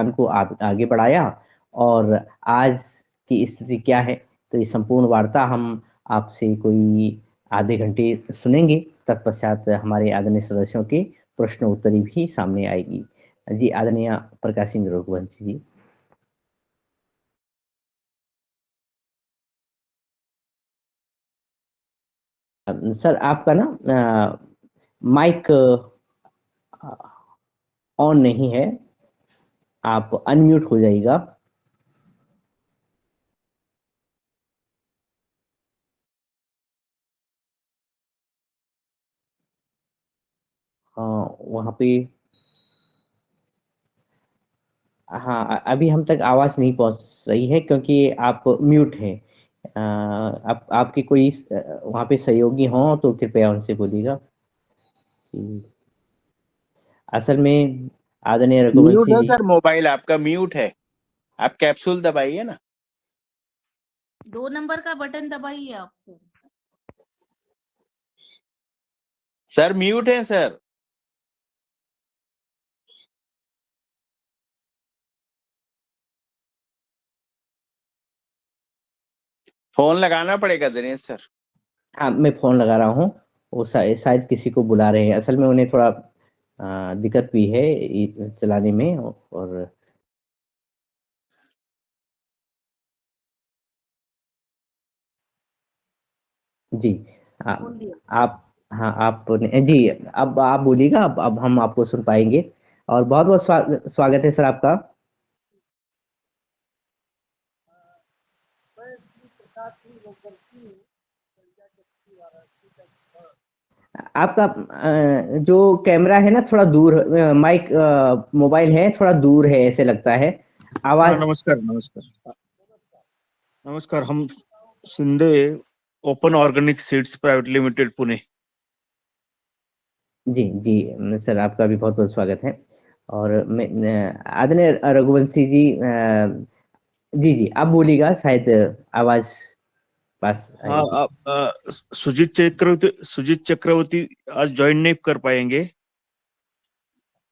अभियान को आगे बढ़ाया और आज की स्थिति क्या है, तो ये संपूर्ण वार्ता हम आपसे कोई आधे घंटे सुनेंगे। तत्पश्चात हमारे आदरणीय सदस्यों के प्रश्नोत्तरी भी सामने आएगी। जी, आदरणीय प्रकाश सिंह रघुवंशी जी। सर आपका ना माइक ऑन नहीं है, आप अनम्यूट हो जाइएगा। वहाँ पे हाँ, अभी हम तक आवाज़ नहीं पहुँच रही है क्योंकि आप म्यूट हैं। आप आपके कोई वहाँ पे सहयोगी हों तो कृपया उनसे बोलिएगा कि असल में आदरणीय म्यूट रघुवंशी है जी। सर, मोबाइल आपका म्यूट है। आप कैप्सूल दबाइए ना। 2 नंबर का बटन दबाइए आप सर। सर म्यूट है सर। फोन लगाना पड़ेगा दिनेश सर। हाँ, मैं फ़ोन लगा रहा हूँ। वो शायद किसी को बुला रहे हैं। असल में उन्हें थोड़ा दिक्कत भी है चलाने में और जी। बोल दिया। आप हाँ, आपने जी, अब आप बोलिएगा, अब हम आपको सुन पाएँगे और बहुत-बहुत स्वागत है सर आपका। आपका जो कैमरा है ना थोड़ा दूर माइक मोबाइल है थोड़ा दूर है ऐसे लगता है। हाँ, आवाज़ नमस्कार नमस्कार नमस्कार। हम Shinde Open Organic Seeds Private Limited Pune. जी, जी। सर आपका भी बहुत-बहुत स्वागत है और मैं आदरणीय रघुवंशी जी जी, जी, आप बोलिएगा शायद आवाज़ पास हाँ, आएगी। आप सुजीत चक्रवर्ती आज ज्वाइन नहीं कर पाएंगे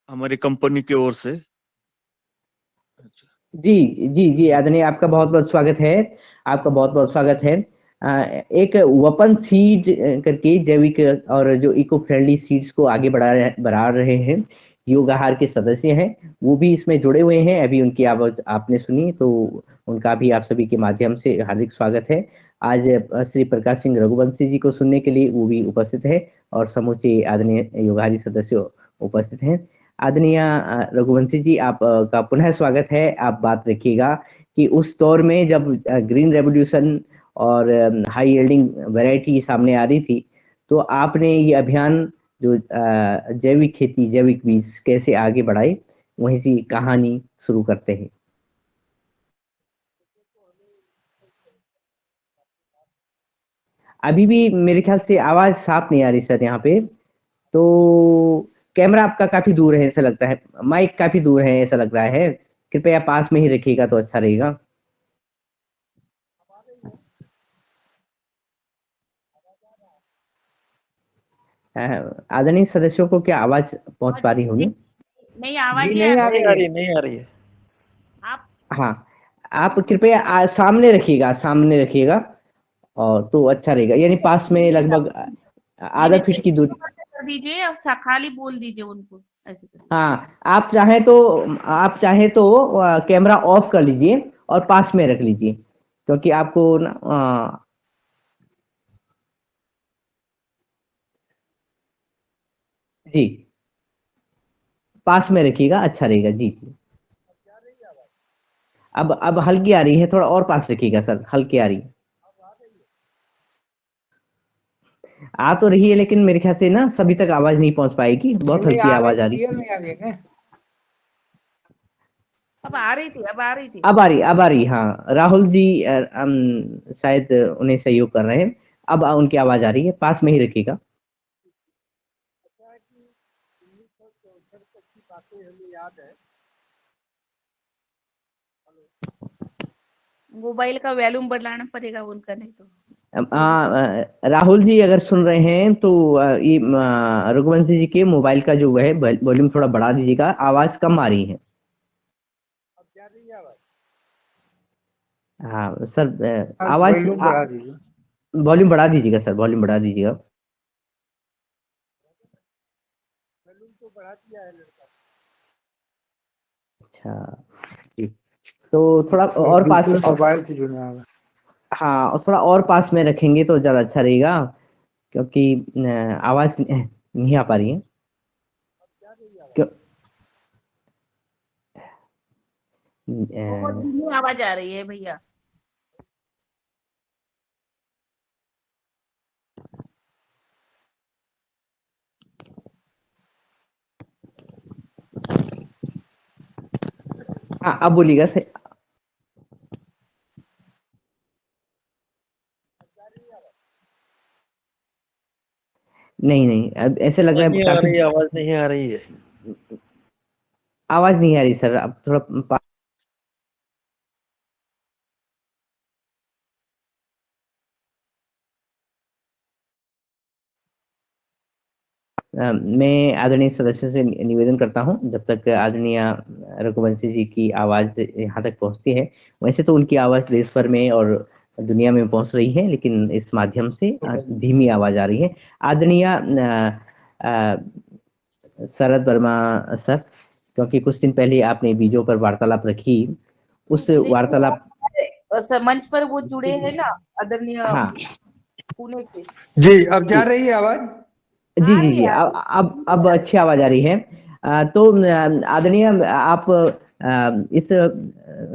हमारी कंपनी की ओर से। जी, जी, जी, आदरणीय आपका बहुत-बहुत स्वागत है। आपका बहुत-बहुत स्वागत है। एक वपन सीड करके जैविक और जो इको फ्रेंडली सीड्स को आगे बढ़ा रहे हैं, योग आहार के सदस्य हैं, वो भी इसमें जुड़े हुए हैं। अभी उनकी आवाज़ आपने सुनी तो उनका भी आप सभी के माध्यम से हार्दिक स्वागत है। आज श्री प्रकाश सिंह रघुवंशी जी को सुनने के लिए वो भी उपस्थित है और समूचे आदरणीय योगाहारी सदस्य उपस्थित हैं। आदरणीय रघुवंशी जी आप का पुनः स्वागत है। आप बात रखिएगा कि उस दौर में जब ग्रीन रेवोल्यूशन और हाई यील्डिंग वैरायटी सामने आ रही थी, तो आपने ये अभियान जो जैविक खेती, जैविक बीज कैसे आगे बढ़ाए, वहीं से कहानी शुरू करते हैं। अभी भी मेरे ख्याल से आवाज़ साफ नहीं आ रही सर यहाँ पे, तो कैमरा आपका काफ़ी दूर है ऐसा लगता है, माइक काफ़ी दूर है ऐसा लग रहा है। कृपया पास में ही रखिएगा तो अच्छा रहेगा। आदरणीय सदस्यों को क्या आवाज़ पहुँच पा रही होगी? नहीं, आवाज जी नहीं नहीं आ आ रही। रही है। नहीं आ रही है। आप हाँ, आप कृपया सामने रखिएगा और तो अच्छा रहेगा, यानी पास में लगभग आधा फीट की दूरी। कर दीजिए और खाली बोल दीजिए उनको, ऐसे करिए। हाँ, आप चाहें तो कैमरा ऑफ कर लीजिए और पास में रख लीजिए, क्योंकि आपको ना जी, पास में रखिएगा, अच्छा रहेगा। जी, जी। अब हल्की आ रही है, थोड़ा और पास रखिएगा सर, हल्की आ रही है। आ तो रही है लेकिन मेरे ख्याल से ना सभी तक आवाज़ नहीं पहुँच पाएगी, बहुत नहीं हल्की आ रही, आवाज़ आ रही क्लियर है। नहीं आ रही है। अब आ रही थी, अब आ रही थी। अब आ रही, हाँ। राहुल जी शायद उन्हें सहयोग कर रहे हैं। अब उनकी आवाज़ आ रही है, पास में ही रखिएगा। मोबाइल का वॉल्यूम बढ़ाना पड़ेगा उनका, नहीं तो। राहुल जी अगर सुन रहे हैं तो ये रघुवंशी जी के मोबाइल का जो है वॉल्यूम थोड़ा बढ़ा दीजिएगा, आवाज़ कम आ रही है। हाँ सर, आप आवाज वॉल्यूम बढ़ा दीजिए। वॉल्यूम बढ़ा दीजिएगा सर, वॉल्यूम बढ़ा दीजिएगा। अच्छा जी। तो थोड़ा और पास, दूसरे मोबाइल से जुड़ना होगा। हाँ, और थोड़ा और पास में रखेंगे तो ज़्यादा अच्छा रहेगा, क्योंकि आवाज़ नहीं आ पा रही है। क्यों बहुत धीमी आवाज आ रही है भैया। हाँ, अब बोलिएगा सर। नहीं नहीं, अब ऐसे लग रहा है नहीं आ काफी रही, आवाज नहीं आ रही है। आवाज नहीं आ रही सर, अब थोड़ा मैं आदरणीय सदस्य से निवेदन करता हूं, जब तक आदरणीय रघुवंशी जी की आवाज यहाँ तक पहुंचती है। वैसे तो उनकी आवाज देश भर में और दुनिया में पहुंच रही है, लेकिन इस माध्यम से धीमी आवाज आ रही है। आदरणीय शरद वर्मा सर, क्योंकि कुछ दिन पहले आपने वीडियो पर वार्तालाप रखी, उस धीरे वार्तालाप, धीरे मंच पर वो जुड़े हैं ना आदरणीय हाँ पुणे से। जी, अब जा जी रही है आवाज? जी आ जी रही जी, है अब अच्छी आवाज आ रही है। तो आदरणीय आप इस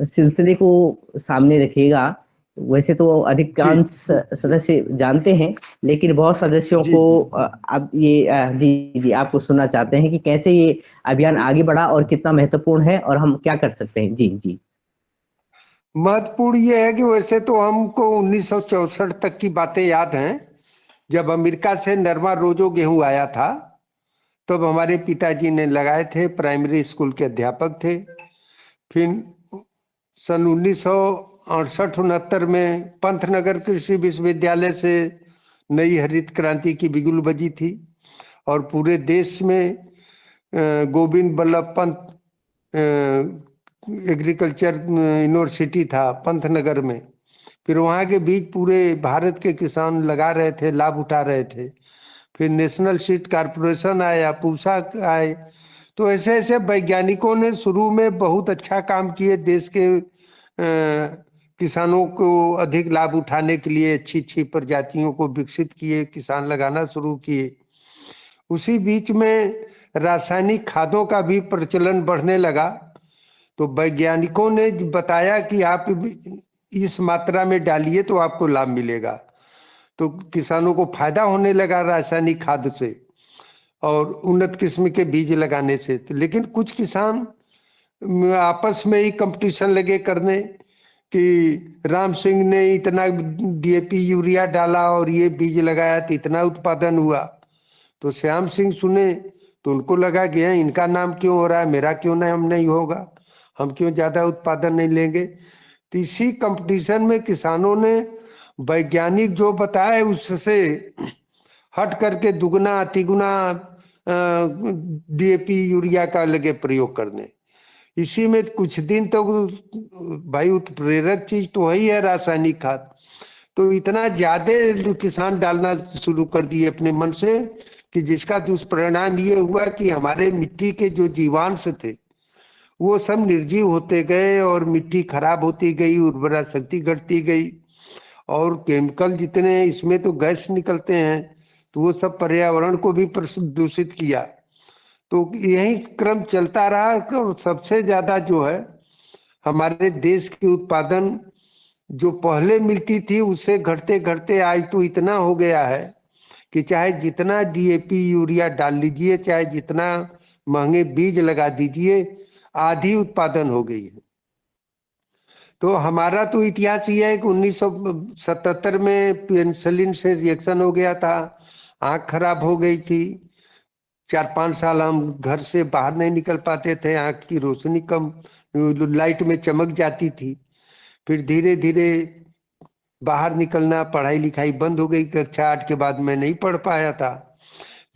सिलसिले को सामने रखिएगा। वैसे तो जी अधिकांश सदस्य जानते हैं, लेकिन बहुत सदस्यों जी को जी। अब ये जी जी आपको सुनना चाहते हैं कि कैसे ये अभियान आगे बढ़ा और कितना महत्वपूर्ण है और हम क्या कर सकते हैं। जी जी महत्वपूर्ण ये है कि वैसे तो हमको 1964 तक की बातें याद हैं, जब अमेरिका से नरमा रोजो गेहूं आया था। तब हमारे पिताजी ने लगाए थे, प्राइमरी स्कूल के अध्यापक थे। फिर सन 1968-69 में पंतनगर कृषि विश्वविद्यालय से नई हरित क्रांति की बिगुल बजी थी, और पूरे देश में गोविंद बल्लभ पंत एग्रीकल्चर यूनिवर्सिटी था पंतनगर में। फिर वहाँ के बीज पूरे भारत के किसान लगा रहे थे, लाभ उठा रहे थे। फिर नेशनल सीड कारपोरेशन आया, पूसा आए। तो ऐसे ऐसे वैज्ञानिकों ने शुरू में बहुत अच्छा काम किए, देश के किसानों को अधिक लाभ उठाने के लिए अच्छी अच्छी प्रजातियों को विकसित किए, किसान लगाना शुरू किए। उसी बीच में रासायनिक खादों का भी प्रचलन बढ़ने लगा। तो वैज्ञानिकों ने बताया कि आप इस मात्रा में डालिए तो आपको लाभ मिलेगा। तो किसानों को फायदा होने लगा रासायनिक खाद से और उन्नत किस्म के बीज लगाने से। तो लेकिन कुछ किसान आपस में ही कंपटीशन लगे करने कि राम सिंह ने इतना डीएपी यूरिया डाला और ये बीज लगाया तो इतना उत्पादन हुआ। तो श्याम सिंह सुने तो उनको लगा कि इनका नाम क्यों हो रहा है, मेरा क्यों नाम नहीं होगा, हम क्यों ज्यादा उत्पादन नहीं लेंगे। तो इसी कंपटीशन में किसानों ने वैज्ञानिक जो बताया उससे हट करके दुगना तिगुना डीएपी यूरिया का लगे प्रयोग करने। इसी में कुछ दिन तो भाई उत्प्रेरक चीज तो वही है रासायनिक खाद। तो इतना ज्यादा किसान डालना शुरू कर दिए अपने मन से कि जिसका दुष्परिणाम ये हुआ कि हमारे मिट्टी के जो जीवांश थे वो सब निर्जीव होते गए और मिट्टी खराब होती गई, उर्वरा शक्ति घटती गई। और केमिकल जितने इसमें तो गैस निकलते हैं तो वो सब पर्यावरण को भी दूषित किया। तो यही क्रम चलता रहा और सबसे ज्यादा जो है हमारे देश की उत्पादन जो पहले मिलती थी उससे घटते घटते आज तो इतना हो गया है कि चाहे जितना डीएपी यूरिया डाल लीजिए, चाहे जितना महंगे बीज लगा दीजिए, आधी उत्पादन हो गई है। तो हमारा तो इतिहास ये है कि 1977 में पेनिसिलिन से रिएक्शन हो गया था, आंख खराब हो गई थी। 4-5 साल हम घर से बाहर नहीं निकल पाते थे, आंख की रोशनी कम, लाइट में चमक जाती थी। फिर धीरे धीरे बाहर निकलना, पढ़ाई लिखाई बंद हो गई। कक्षा 8 के बाद मैं नहीं पढ़ पाया था,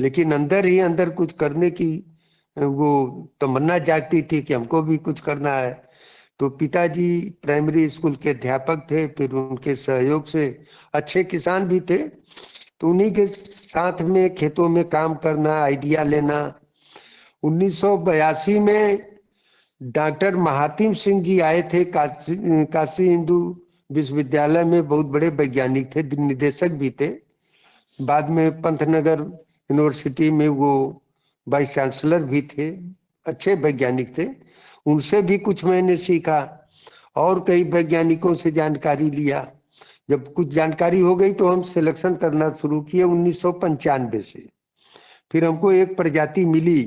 लेकिन अंदर ही अंदर कुछ करने की वो तमन्ना जागती थी कि हमको भी कुछ करना है। तो पिताजी प्राइमरी स्कूल के अध्यापक थे, फिर उनके सहयोग से अच्छे किसान भी थे, तो उन्हीं के साथ में खेतों में काम करना, आइडिया लेना। 1982 में डॉक्टर महातिम सिंह जी आए थे, काशी हिंदू विश्वविद्यालय में बहुत बड़े वैज्ञानिक थे, निदेशक भी थे। बाद में पंतनगर यूनिवर्सिटी में वो वाइस चांसलर भी थे, अच्छे वैज्ञानिक थे। उनसे भी कुछ मैंने सीखा और कई वैज्ञानिकों से जानकारी लिया। जब कुछ जानकारी हो गई तो हम सिलेक्शन करना शुरू किए 1995 से। फिर हमको एक प्रजाति मिली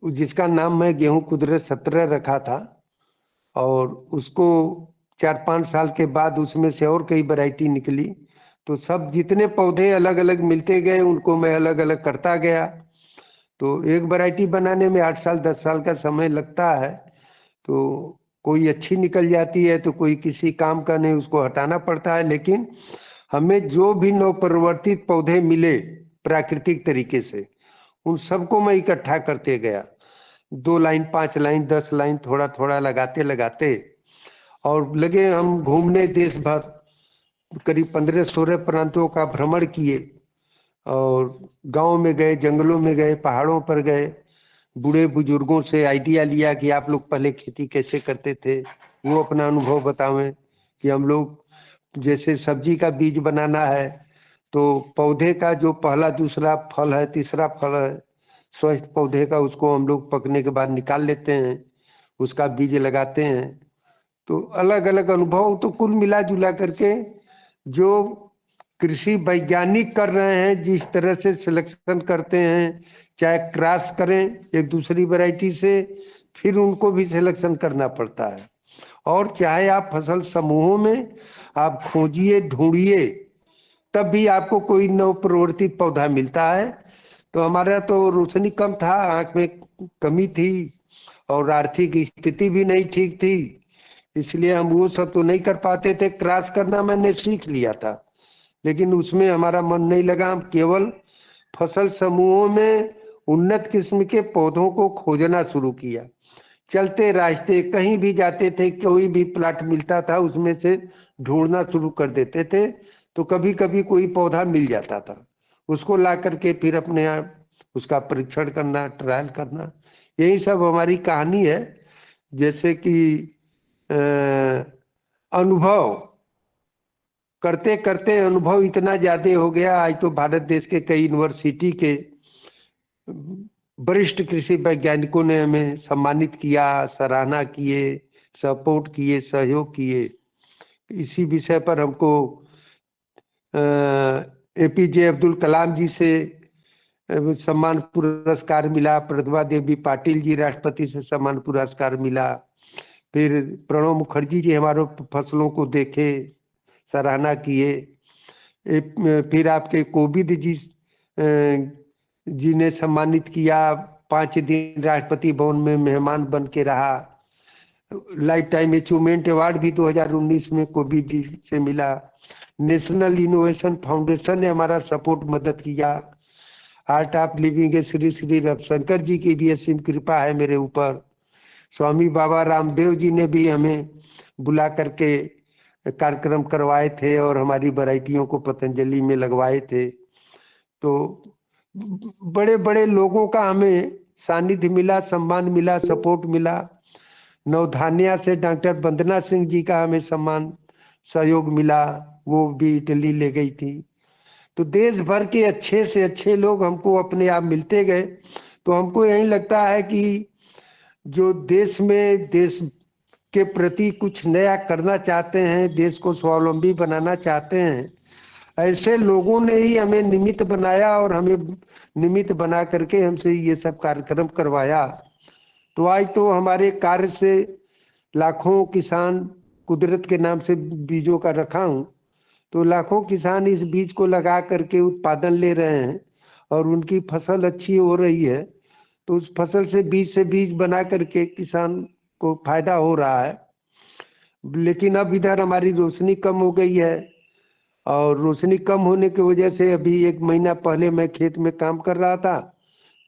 जिसका नाम मैं गेहूं कुदरत 17 रखा था, और उसको 4-5 साल के बाद उसमें से और कई वैरायटी निकली। तो सब जितने पौधे अलग अलग मिलते गए उनको मैं अलग अलग करता गया। तो एक वैरायटी बनाने में 8 साल 10 साल का समय लगता है। तो कोई अच्छी निकल जाती है तो कोई किसी काम का नहीं, उसको हटाना पड़ता है। लेकिन हमें जो भी नवपरिवर्तित पौधे मिले प्राकृतिक तरीके से, उन सबको मैं इकट्ठा करते गया। 2 लाइन 5 लाइन 10 लाइन थोड़ा थोड़ा लगाते लगाते और लगे हम घूमने देश भर। करीब 15-16 प्रांतों का भ्रमण किए और गांव में गए, जंगलों में गए, पहाड़ों पर गए, बूढ़े बुजुर्गों से आइडिया लिया कि आप लोग पहले खेती कैसे करते थे, वो अपना अनुभव बतावें। कि हम लोग जैसे सब्जी का बीज बनाना है तो पौधे का जो पहला दूसरा फल है, तीसरा फल है, स्वस्थ पौधे का, उसको हम लोग पकने के बाद निकाल लेते हैं, उसका बीज लगाते हैं। तो अलग अलग अनुभव, तो कुल मिला जुला करके जो कृषि वैज्ञानिक कर रहे हैं, जिस तरह से सिलेक्शन करते हैं, चाहे क्रॉस करें एक दूसरी वैरायटी से, फिर उनको भी सिलेक्शन करना पड़ता है। और चाहे आप फसल समूहों में आप खोजिए, ढूंढिए, तब भी आपको कोई नवप्रवर्तित पौधा मिलता है। तो हमारा तो रोशनी कम था, आंख में कमी थी और आर्थिक स्थिति भी नहीं ठीक थी, इसलिए हम वो सब तो नहीं कर पाते थे। क्रॉस करना मैंने सीख लिया था, लेकिन उसमें हमारा मन नहीं लगा। हम केवल फसल समूहों में उन्नत किस्म के पौधों को खोजना शुरू किया। चलते रास्ते कहीं भी जाते थे, कोई भी प्लाट मिलता था उसमें से ढूंढना शुरू कर देते थे। तो कभी कभी कोई पौधा मिल जाता था, उसको ला करके फिर अपने आप उसका परीक्षण करना, ट्रायल करना, यही सब हमारी कहानी है। जैसे कि अनुभव करते करते अनुभव इतना ज्यादा हो गया, आज तो भारत देश के कई यूनिवर्सिटी के वरिष्ठ कृषि वैज्ञानिकों ने हमें सम्मानित किया, सराहना किए, सपोर्ट किए, सहयोग किए। इसी विषय पर हमको एपीजे अब्दुल कलाम जी से सम्मान पुरस्कार मिला, प्रतिभा देवी पाटिल जी राष्ट्रपति से सम्मान पुरस्कार मिला। फिर प्रणब मुखर्जी जी हमारे फसलों को देखे, सराहना किए। फिर आपके कोविंद जी ने सम्मानित किया, 5 दिन राष्ट्रपति भवन में मेहमान बन के रहा। लाइफ टाइम अचीवमेंट अवार्ड भी 2019 में कोविंद जी से मिला। नेशनल इनोवेशन फाउंडेशन ने हमारा सपोर्ट मदद किया। Art of Living Shri Shri Ravishankar ji की भी असीम कृपा है मेरे ऊपर। स्वामी बाबा रामदेव जी ने भी हमें बुला करके कार्यक्रम करवाए थे और हमारी वैरायटियों को पतंजलि में लगवाए थे। तो बड़े बड़े लोगों का हमें सानिध्य मिला, सम्मान मिला, सपोर्ट मिला। नवधान्या से डॉक्टर वंदना सिंह जी का हमें सम्मान सहयोग मिला, वो भी इटली ले गई थी। तो देश भर के अच्छे से अच्छे लोग हमको अपने आप मिलते गए। तो हमको यही लगता है कि जो देश में देश के प्रति कुछ नया करना चाहते हैं, देश को स्वावलंबी बनाना चाहते हैं, ऐसे लोगों ने ही हमें निमित्त बनाया और हमें निमित्त बना करके हमसे ये सब कार्यक्रम करवाया। तो आज तो हमारे कार्य से लाखों किसान, कुदरत के नाम से बीजों का रखा हूँ, तो लाखों किसान इस बीज को लगा करके उत्पादन ले रहे हैं और उनकी फसल अच्छी हो रही है। तो उस फसल से बीज बना करके किसान को फायदा हो रहा है। लेकिन अब इधर हमारी रोशनी कम हो गई है, और रोशनी कम होने की वजह से अभी 1 महीना पहले मैं खेत में काम कर रहा था,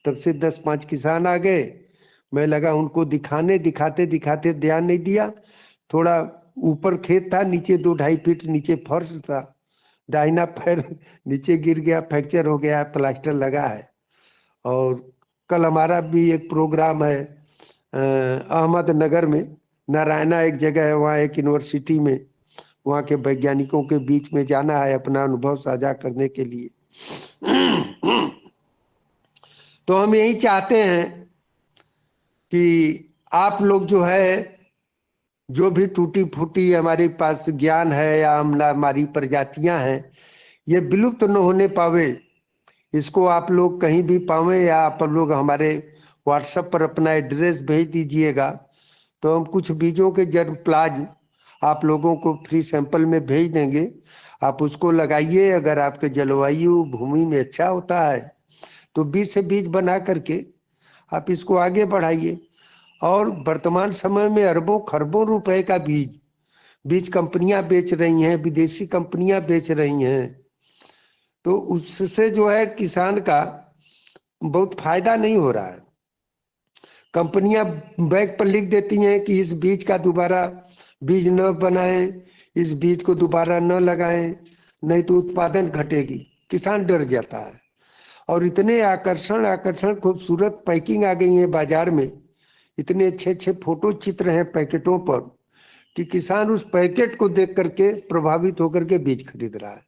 तब से 10-5 किसान आ गए, मैं लगा उनको दिखाने, दिखाते दिखाते ध्यान नहीं दिया। थोड़ा ऊपर खेत था, नीचे 2-2.5 फीट नीचे फर्श था, दाहिना पैर नीचे गिर गया, फ्रैक्चर हो गया, प्लास्टर लगा है। और कल हमारा भी एक प्रोग्राम है अहमदनगर में, नारायणा एक जगह है, वहाँ एक यूनिवर्सिटी में, वहाँ के वैज्ञानिकों के बीच में जाना है अपना अनुभव साझा करने के लिए। तो हम यही चाहते हैं कि आप लोग जो है, जो भी टूटी फूटी हमारे पास ज्ञान है या हमारी प्रजातियां हैं, ये विलुप्त न होने पावे, इसको आप लोग कहीं भी पावे, या आप लोग हमारे व्हाट्सएप पर अपना एड्रेस भेज दीजिएगा, तो हम कुछ बीजों के जर्म प्लाज आप लोगों को फ्री सैंपल में भेज देंगे। आप उसको लगाइए। अगर आपके जलवायु भूमि में अच्छा होता है तो बीज से बीज बना करके आप इसको आगे बढ़ाइए। और वर्तमान समय में अरबों खरबों रुपए का बीज कंपनियां बेच रही हैं, विदेशी कंपनियां बेच रही हैं। तो उससे जो है किसान का बहुत फायदा नहीं हो रहा है। कंपनियां बैग पर लिख देती हैं कि इस बीज का दोबारा बीज न बनाएं, इस बीज को दोबारा न लगाएं, नहीं तो उत्पादन घटेगी। किसान डर जाता है। और इतने आकर्षण खूबसूरत पैकिंग आ गई है बाजार में, इतने अच्छे अच्छे फोटो चित्र हैं पैकेटों पर, कि किसान उस पैकेट को देख करके प्रभावित होकर के बीज खरीद रहा है।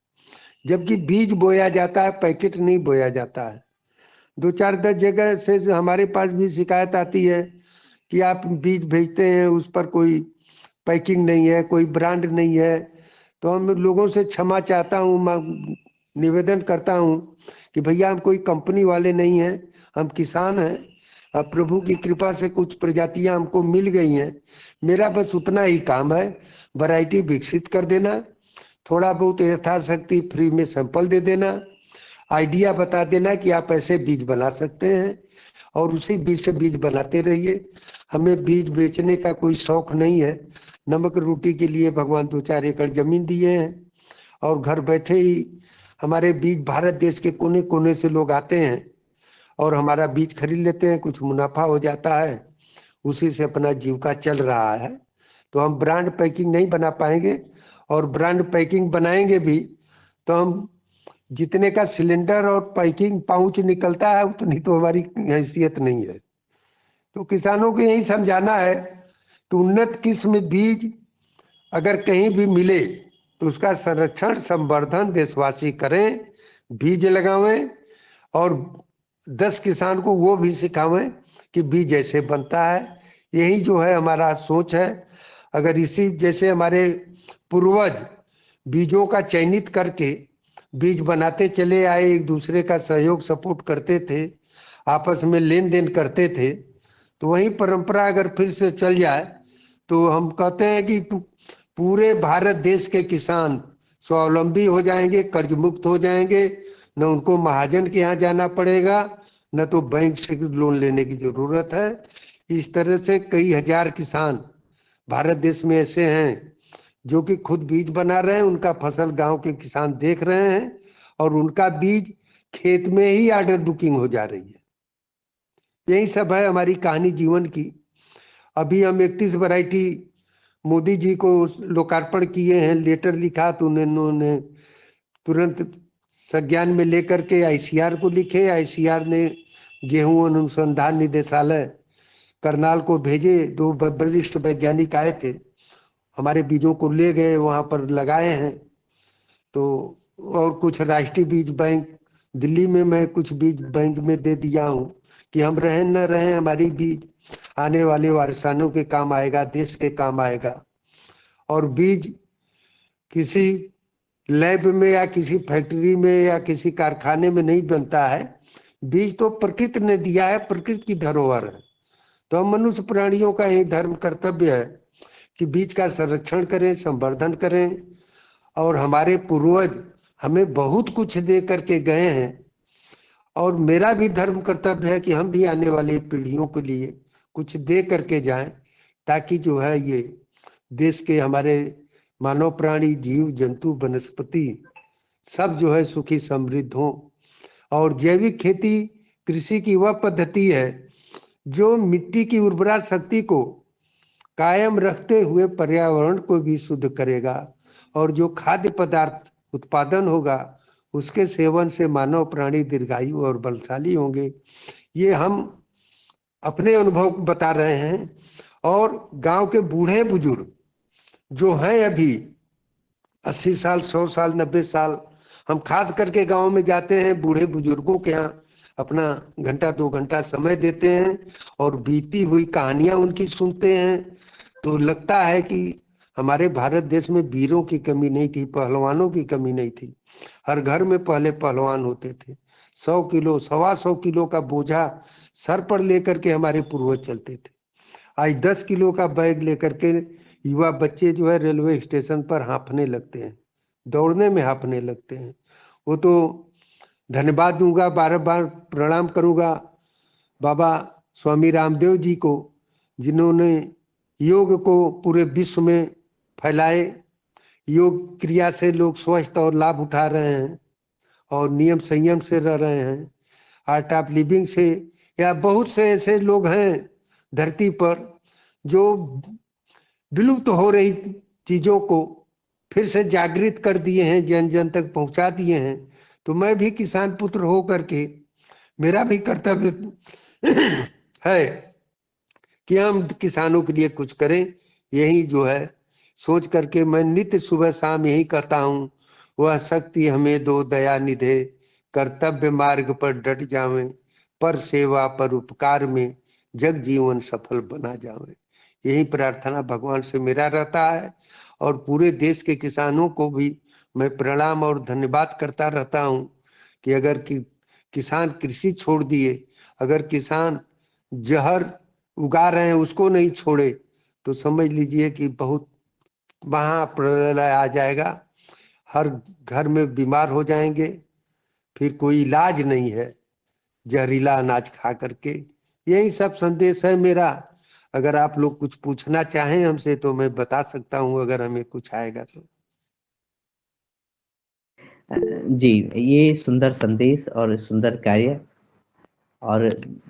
जबकि बीज बोया जाता है, पैकेट नहीं बोया जाता है। 2-4-10 जगह से हमारे पास भी शिकायत आती है कि आप बीज भेजते हैं, उस पर कोई पैकिंग नहीं है, कोई ब्रांड नहीं है। तो हम लोगों से क्षमा चाहता हूँ, निवेदन करता हूँ कि भैया हम कोई कंपनी वाले नहीं हैं, हम किसान हैं। अब प्रभु की कृपा से कुछ प्रजातियां हमको मिल गई हैं। मेरा बस उतना ही काम है, वैरायटी विकसित कर देना, थोड़ा बहुत यथाशक्ति फ्री में सैंपल दे देना, आइडिया बता देना कि आप ऐसे बीज बना सकते हैं, और उसी बीज से बीज बनाते रहिए। हमें बीज बेचने का कोई शौक नहीं है। नमक रोटी के लिए भगवान 2-4 एकड़ जमीन दिए हैं, और घर बैठे ही हमारे बीज भारत देश के कोने कोने से लोग आते हैं और हमारा बीज खरीद लेते हैं, कुछ मुनाफा हो जाता है, उसी से अपना जीविका चल रहा है। तो हम ब्रांड पैकिंग नहीं बना पाएंगे, और ब्रांड पैकिंग बनाएंगे भी तो हम जितने का सिलेंडर और पैकिंग पाउच निकलता है उतनी तो हमारी हैसियत नहीं है। तो किसानों को यही समझाना है कि उन्नत किस्म बीज अगर कहीं भी मिले तो उसका संरक्षण संवर्धन देशवासी करें, बीज लगावें, और 10 किसान को वो भी सिखावें कि बीज ऐसे बनता है। यही जो है हमारा सोच है। अगर इसी जैसे हमारे पूर्वज बीजों का चयनित करके बीज बनाते चले आए, एक दूसरे का सहयोग सपोर्ट करते थे, आपस में लेन देन करते थे, तो वही परंपरा अगर फिर से चल जाए तो हम कहते हैं कि पूरे भारत देश के किसान स्वावलंबी हो जाएंगे, कर्ज मुक्त हो जाएंगे। न उनको महाजन के यहाँ जाना पड़ेगा, न तो बैंक से लोन लेने की जरूरत है। इस तरह से कई हजार किसान भारत देश में ऐसे हैं जो कि खुद बीज बना रहे हैं, उनका फसल गांव के किसान देख रहे हैं, और उनका बीज खेत में ही ऑर्डर बुकिंग हो जा रही है। यही सब है हमारी कहानी जीवन की। अभी हम 31 वैरायटी मोदी जी को लोकार्पण किए हैं, लेटर लिखा तो उन्होंने तुरंत संज्ञान में लेकर के आईसीआर को लिखे। आईसीआर ने गेहूं अनुसंधान निदेशालय करनाल को भेजे। 2 वरिष्ठ वैज्ञानिक आए थे, हमारे बीजों को ले गए, वहां पर लगाए हैं। तो और कुछ राष्ट्रीय बीज बैंक दिल्ली में मैं कुछ बीज बैंक में दे दिया हूं कि हम रहें न रहें, हमारी बीज आने वाले वारसानों के काम आएगा, देश के काम आएगा। और बीज किसी लैब में या किसी फैक्ट्री में या किसी कारखाने में नहीं बनता है। बीज तो प्रकृति ने दिया है, प्रकृति की धरोहर है। तो हम मनुष्य प्राणियों का यही धर्म कर्तव्य है कि बीज का संरक्षण करें, संवर्धन करें। और हमारे पूर्वज हमें बहुत कुछ दे करके गए हैं, और मेरा भी धर्म कर्तव्य है कि हम भी आने वाली पीढ़ियों के लिए कुछ दे करके जाएं, ताकि जो है ये देश के हमारे मानव प्राणी जीव जंतु वनस्पति सब जो है सुखी समृद्ध हो। और जैविक खेती कृषि की वह पद्धति है जो मिट्टी की उर्वरा शक्ति को कायम रखते हुए पर्यावरण को भी शुद्ध करेगा और जो खाद्य पदार्थ उत्पादन होगा उसके सेवन से मानव प्राणी दीर्घायु और बलशाली होंगे। ये हम अपने अनुभव बता रहे हैं। और गांव के बूढ़े बुजुर्ग जो हैं अभी 80 साल 100 साल 90 साल, हम खास करके गांव में जाते हैं, बूढ़े बुजुर्गों के यहाँ अपना घंटा 2 घंटा समय देते हैं और बीती हुई कहानियां उनकी सुनते हैं, तो लगता है कि हमारे भारत देश में वीरों की कमी नहीं थी, पहलवानों की कमी नहीं थी। हर घर में पहले पहलवान होते थे। 100 किलो 125 किलो का बोझा सर पर लेकर के हमारे पूर्वज चलते थे। आज 10 किलो का बैग लेकर के युवा बच्चे जो है रेलवे स्टेशन पर हाँफने लगते हैं, दौड़ने में हाँफने लगते हैं। वो तो धन्यवाद दूंगा, बार बार प्रणाम करूंगा बाबा स्वामी रामदेव जी को, जिन्होंने योग को पूरे विश्व में फैलाए। योग क्रिया से लोग स्वस्थ और लाभ उठा रहे हैं और नियम संयम से रह रहे हैं, आर्ट ऑफ लिविंग से। या बहुत से ऐसे लोग हैं धरती पर जो विलुप्त हो रही चीजों को फिर से जागृत कर दिए हैं, जन जन तक पहुंचा दिए हैं। तो मैं भी किसान पुत्र हो करके मेरा भी कर्तव्य है कि हम किसानों के लिए कुछ करें। यही जो है सोच करके मैं नित्य सुबह शाम यही कहता हूँ, वह शक्ति हमें दो दया निधे, कर्तव्य मार्ग पर डट जावे, पर सेवा पर उपकार में जग जीवन सफल बना जावे। यही प्रार्थना भगवान से मेरा रहता है और पूरे देश के किसानों को भी मैं प्रणाम और धन्यवाद करता रहता हूँ कि अगर किसान कृषि छोड़ दिए, अगर किसान जहर उगा रहे हैं उसको नहीं छोड़े, तो समझ लीजिए कि बहुत महाप्रलय आ जाएगा। हर घर में बीमार हो जाएंगे, फिर कोई इलाज नहीं है जहरीला अनाज खा करके। यही सब संदेश है मेरा। अगर आप लोग कुछ पूछना चाहें हमसे तो मैं बता सकता हूँ, अगर हमें कुछ आएगा तो। जी, ये सुंदर संदेश और सुंदर कार्य और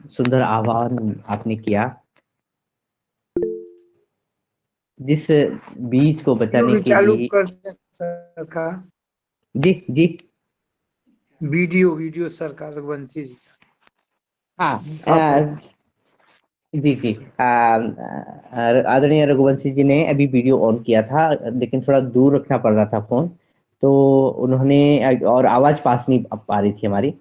सुंदर आह्वान आपने किया। जिस बीज को बचाने भी के चालू लिए। कर दें सरकार। जी जी वीडियो सरकार रघुवंशी जी। हाँ सब जी जी आदरणीय रघुवंशी जी ने अभी वीडियो ऑन किया था, लेकिन थोड़ा दूर रखना पड़ रहा था फोन, तो उन्होंने और आवाज पास नहीं आ पा रही थी हमारी।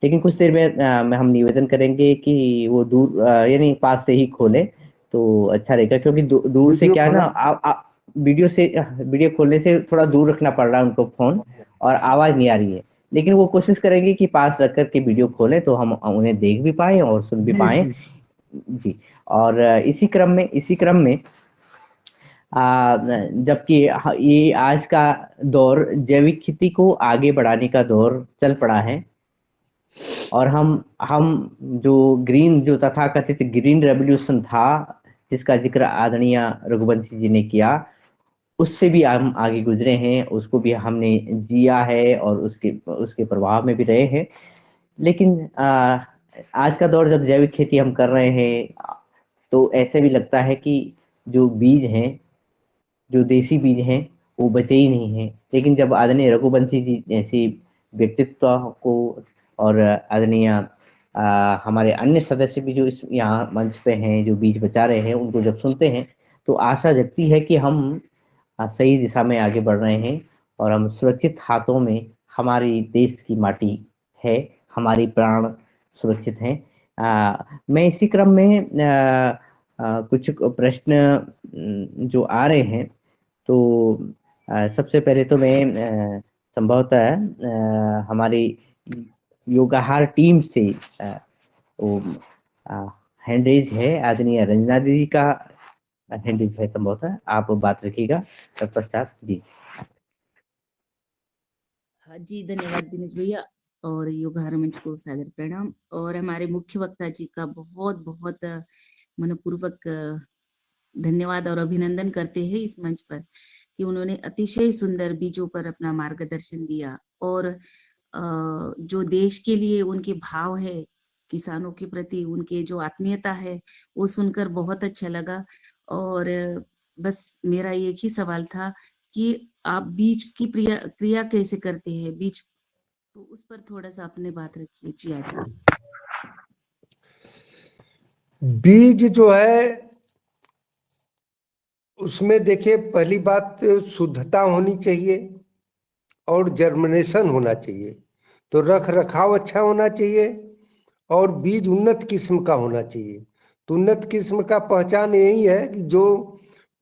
लेकिन कुछ देर में हम निवेदन करेंगे कि वो दूर यानी पास से ही खोले तो अच्छा रहेगा, क्योंकि दूर से वीडियो क्या है ना, खोला? वीडियो खोलने से थोड़ा दूर रखना पड़ रहा है उनको फोन और आवाज नहीं आ रही है। लेकिन वो कोशिश करेंगे कि पास रख कर के वीडियो खोलें तो हम उन्हें देख भी पाए और सुन भी जी पाए। जी जी। और इसी क्रम में जबकि ये आज का दौर जैविक खेती को आगे बढ़ाने का दौर चल पड़ा है और हम जो तथाकथित ग्रीन रेवोल्यूशन था, जिसका जिक्र आदरणीय रघुवंशी जी ने किया, उससे भी हम आगे गुजरे हैं, उसको भी हमने जिया है और उसके प्रभाव में भी रहे हैं। लेकिन आज का दौर जब जैविक खेती हम कर रहे हैं तो ऐसे भी लगता है कि जो बीज हैं, जो देसी बीज हैं, वो बचे ही नहीं हैं। लेकिन जब आदरणीय रघुवंशी जी ऐसी व्यक्तित्व को और आदरणीय हमारे अन्य सदस्य भी जो इस यहाँ मंच पे हैं, जो बीज बचा रहे हैं, उनको जब सुनते हैं तो आशा जगती है कि हम सही दिशा में आगे बढ़ रहे हैं और हम सुरक्षित हाथों में, हमारी देश की माटी है, हमारी प्राण सुरक्षित हैं। मैं इसी क्रम में कुछ प्रश्न जो आ रहे हैं, तो सबसे पहले तो मैं संभवतः हमारी योगाहार टीम से वो हैंड रेज है, आदरणीय रंजना दीदी का हैंड रेज है, संभवतः आप बात रखिएगा तत्पश्चात। जी जी धन्यवाद दिनेश भैया और योगाहार मंच को सादर प्रणाम। और हमारे मुख्य वक्ता जी का बहुत बहुत मनपूर्वक धन्यवाद और अभिनंदन करते हैं इस मंच पर कि उन्होंने अतिशय सुंदर बीजों पर अपना मार्गदर्शन दिया और जो देश के लिए उनके भाव है किसानों के प्रति उनके जो आत्मीयता है वो सुनकर बहुत अच्छा लगा। और बस मेरा एक ही सवाल था कि आप बीज की क्रिया कैसे करते हैं, बीज, तो उस पर थोड़ा सा अपने बात रखिए जी। आगे बीज जो है उसमें देखिए, पहली बात शुद्धता होनी चाहिए और जर्मिनेशन होना चाहिए, तो रख रखाव अच्छा होना चाहिए और बीज उन्नत किस्म का होना चाहिए। तो उन्नत किस्म का पहचान यही है कि जो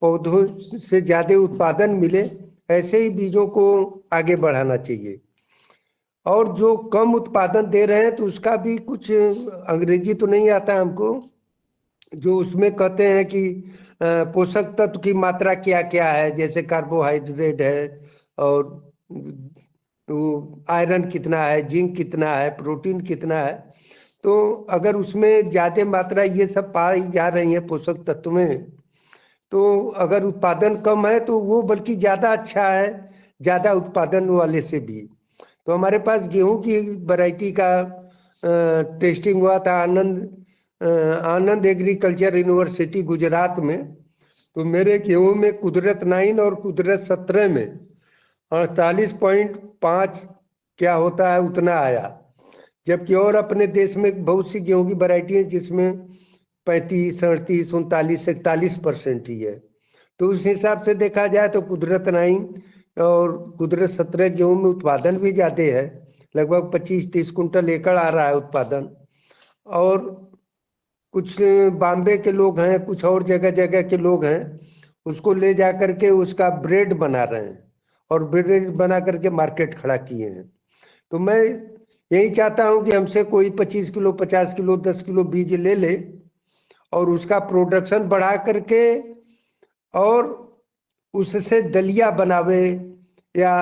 पौधों से ज्यादा उत्पादन मिले ऐसे ही बीजों को आगे बढ़ाना चाहिए। और जो कम उत्पादन दे रहे हैं तो उसका भी कुछ, अंग्रेजी तो नहीं आता हमको, जो उसमें कहते हैं कि पोषक तत्व की मात्रा क्या क्या है, जैसे कार्बोहाइड्रेट है और वो आयरन कितना है, जिंक कितना है, प्रोटीन कितना है। तो अगर उसमें ज्यादा मात्रा ये सब पाई जा रही है पोषक तत्व में, तो अगर उत्पादन कम है तो वो बल्कि ज्यादा अच्छा है ज्यादा उत्पादन वाले से भी। तो हमारे पास गेहूं की वैरायटी का टेस्टिंग हुआ था आनंद एग्रीकल्चर यूनिवर्सिटी गुजरात में। तो मेरे गेहूं में कुदरत 9 और कुदरत 17 में 48.5 क्या होता है उतना आया, जबकि और अपने देश में बहुत सी गेहूं की वैरायटी है जिसमें 35, 38, 39, 41% ही है। तो उस हिसाब से देखा जाए तो कुदरत 9 और कुदरत 17 गेहूं में उत्पादन भी ज्यादा है, लगभग 25-30 कुंटल एकड़ आ रहा है उत्पादन। और कुछ बॉम्बे के लोग हैं, कुछ और जगह जगह के लोग हैं, उसको ले जा करके उसका ब्रेड बना रहे हैं और ब्रेड बना करके मार्केट खड़ा किए हैं। तो मैं यही चाहता हूं कि हमसे कोई 25 किलो, 50 किलो, 10 किलो बीज ले ले और उसका प्रोडक्शन बढ़ा करके और उससे दलिया बनावे या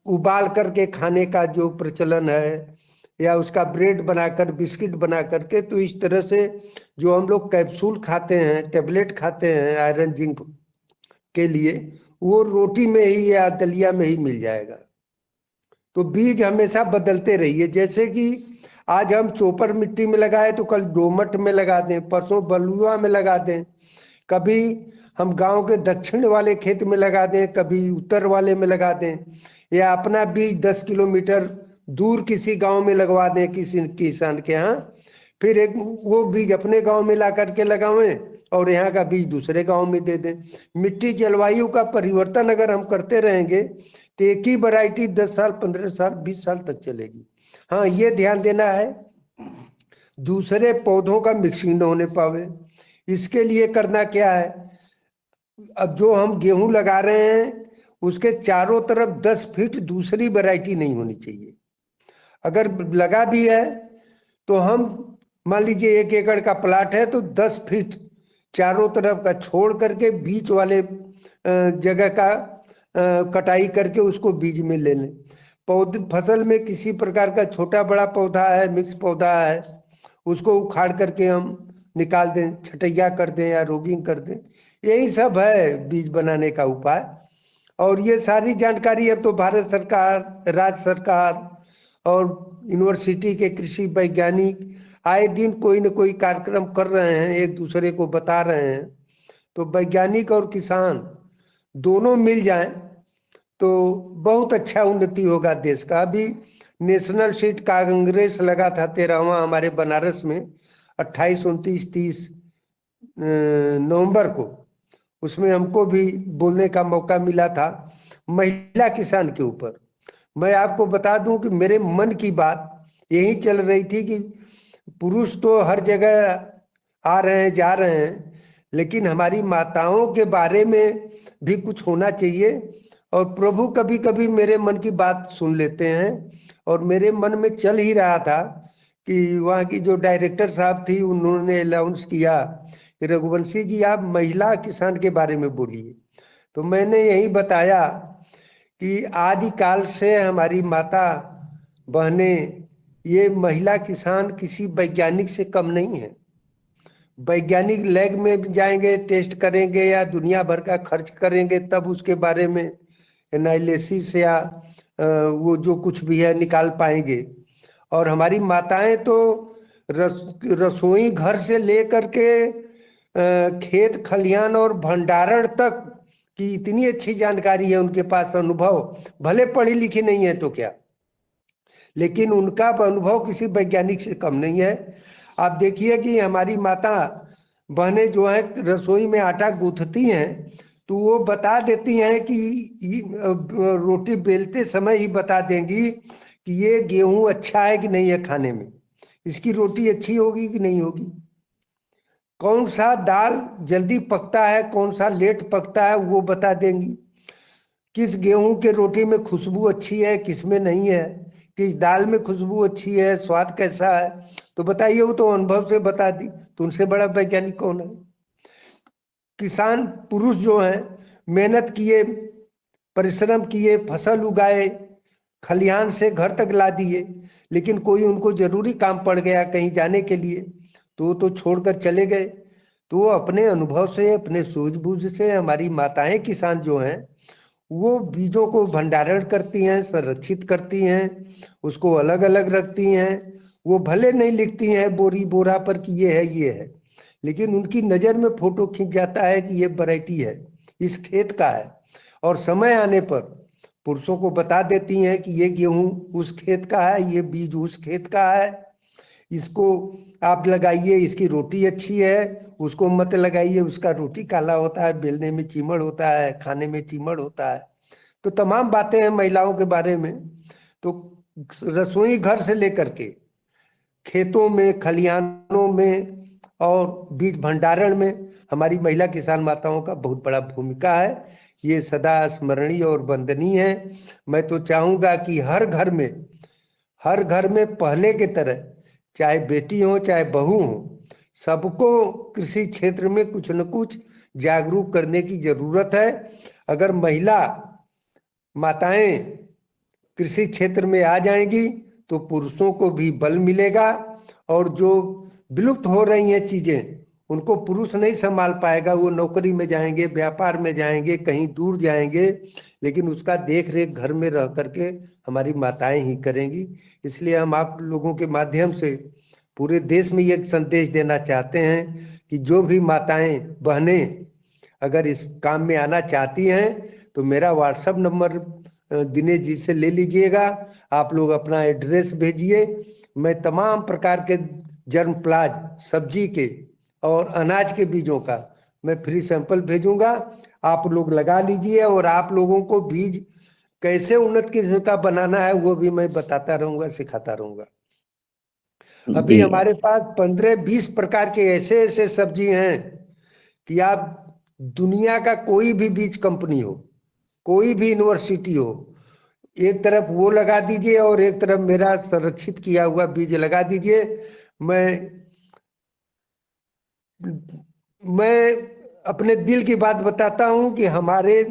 उबाल करके खाने का जो प्रचलन है, या उसका ब्रेड बनाकर, बिस्किट बना करके, तो इस तरह से जो हम लोग कैप्सूल खाते हैं, टेबलेट खाते हैं आयरन जिंक के लिए, वो रोटी में ही या दलिया में ही मिल जाएगा। तो बीज हमेशा बदलते रहिए, जैसे कि आज हम चोपर मिट्टी में लगाए तो कल दोमट में लगा दें, परसों बलुआ में लगा दें, कभी हम गांव के दक्षिण वाले खेत में लगा दें, कभी उत्तर वाले में लगा दें, या अपना बीज 10 किलोमीटर दूर किसी गांव में लगवा दें किसी किसान के यहाँ, फिर एक वो बीज अपने गांव में ला करके लगावें और यहाँ का बीज दूसरे गांव में दे दें। मिट्टी जलवायु का परिवर्तन अगर हम करते रहेंगे तो एक ही वैरायटी 10 साल, 15 साल, 20 साल तक चलेगी। हाँ, ये ध्यान देना है दूसरे पौधों का मिक्सिंग न होने पावे। इसके लिए करना क्या है, अब जो हम गेहूं लगा रहे हैं उसके चारों तरफ 10 फीट दूसरी वैरायटी नहीं होनी चाहिए। अगर लगा भी है तो हम मान लीजिए 1 एकड़ का प्लाट है तो 10 फीट चारों तरफ का छोड़ करके बीच वाले जगह का कटाई करके उसको बीज में ले लें। पौधे फसल में किसी प्रकार का छोटा बड़ा पौधा है, मिक्स पौधा है, उसको उखाड़ करके हम निकाल दें, छटैया कर दें या रोगिंग कर दें। यही सब है बीज बनाने का उपाय। और ये सारी जानकारी अब तो भारत सरकार, राज्य सरकार और यूनिवर्सिटी के कृषि वैज्ञानिक आए दिन कोई न कोई कार्यक्रम कर रहे हैं, एक दूसरे को बता रहे हैं। तो वैज्ञानिक और किसान दोनों मिल जाएं तो बहुत अच्छा उन्नति होगा देश का। अभी नेशनल सीड कांग्रेस लगा था 13वां हमारे बनारस में 28, 29, 30 नवंबर को, उसमें हमको भी बोलने का मौका मिला था महिला किसान के ऊपर। मैं आपको बता दूं कि मेरे मन की बात यही चल रही थी कि पुरुष तो हर जगह आ रहे हैं, जा रहे हैं, लेकिन हमारी माताओं के बारे में भी कुछ होना चाहिए। और प्रभु कभी कभी मेरे मन की बात सुन लेते हैं। और मेरे मन में चल ही रहा था कि वहाँ की जो डायरेक्टर साहब थी उन्होंने अनाउंस किया कि रघुवंशी जी आप महिला किसान के बारे में बोलिए। तो मैंने यही बताया कि आदिकाल से हमारी माता बहनें, ये महिला किसान किसी वैज्ञानिक से कम नहीं है। वैज्ञानिक लैब में जाएंगे, टेस्ट करेंगे या दुनिया भर का खर्च करेंगे, तब उसके बारे में एनालिसिस या वो जो कुछ भी है निकाल पाएंगे। और हमारी माताएं तो रसोई घर से लेकर के खेत खलिहान और भंडारण तक की इतनी अच्छी जानकारी है उनके पास, अनुभव, भले पढ़ी लिखी नहीं है तो क्या, लेकिन उनका अनुभव किसी वैज्ञानिक से कम नहीं है। आप देखिए कि हमारी माता बहनें जो है रसोई में आटा गूंथती हैं तो वो बता देती हैं कि रोटी बेलते समय ही बता देंगी कि ये गेहूं अच्छा है कि नहीं है खाने में, इसकी रोटी अच्छी होगी कि नहीं होगी, कौन सा दाल जल्दी पकता है कौन सा लेट पकता है वो बता देंगी, किस गेहूं के रोटी में खुशबू अच्छी है किस में नहीं है, किस दाल में खुशबू अच्छी है, स्वाद कैसा है, तो बताइए, वो तो अनुभव से बता दी, तो उनसे बड़ा वैज्ञानिक कौन है। किसान पुरुष जो हैं मेहनत किए, परिश्रम किए, फसल उगाए, खलिहान से घर तक ला दिए, लेकिन कोई उनको जरूरी काम पड़ गया कहीं जाने के लिए तो वो तो छोड़कर चले गए। तो वो अपने अनुभव से, अपने सूझबूझ से, हमारी माताएं किसान जो हैं वो बीजों को भंडारण करती हैं, संरक्षित करती हैं, उसको अलग अलग रखती हैं। वो भले नहीं लिखती हैं बोरी बोरा पर कि ये है, लेकिन उनकी नजर में फोटो खींच जाता है कि ये वैरायटी है, इस खेत का है, और समय आने पर पुरुषों को बता देती हैं कि ये गेहूं उस खेत का है, ये बीज उस खेत का है, इसको आप लगाइए, इसकी रोटी अच्छी है, उसको मत लगाइए, उसका रोटी काला होता है, बेलने में चिमड़ होता है, खाने में चिमड़ होता है। तो तमाम बातें हैं महिलाओं के बारे में। तो रसोई घर से लेकर के खेतों में, खलिहानों में और बीज भंडारण में हमारी महिला किसान माताओं का बहुत बड़ा भूमिका है। ये सदा स्मरणीय और वंदनीय है। मैं तो चाहूंगा कि हर घर में पहले के तरह, चाहे बेटी हो चाहे बहू हो, सबको कृषि क्षेत्र में कुछ न कुछ जागरूक करने की जरूरत है। अगर महिला माताएं कृषि क्षेत्र में आ जाएंगी तो पुरुषों को भी बल मिलेगा, और जो विलुप्त हो रही हैं चीजें उनको पुरुष नहीं संभाल पाएगा। वो नौकरी में जाएंगे, व्यापार में जाएंगे, कहीं दूर जाएंगे, लेकिन उसका देख रेख घर में रह करके हमारी माताएं ही करेंगी। इसलिए हम आप लोगों के माध्यम से पूरे देश में ये संदेश देना चाहते हैं कि जो भी माताएं बहनें अगर इस काम में आना चाहती हैं तो मेरा व्हाट्सएप नंबर दिनेश जी से ले लीजिएगा। आप लोग अपना एड्रेस भेजिए, मैं तमाम प्रकार के जर्मप्लाज, सब्जी के और अनाज के बीजों का मैं फ्री सैंपल भेजूंगा। आप लोग लगा लीजिए, और आप लोगों को बीज कैसे उन्नत किस्म का बनाना है वो भी मैं बताता रहूंगा, सिखाता रहूंगा। अभी हमारे पास 15-20 प्रकार के ऐसे सब्जी हैं कि आप दुनिया का कोई भी बीज कंपनी हो, कोई भी यूनिवर्सिटी हो, एक तरफ वो लगा दीजिए और एक तरफ मेरा संरक्षित किया हुआ बीज लगा दीजिए। मैं अपने दिल की बात बताता हूं कि हमारे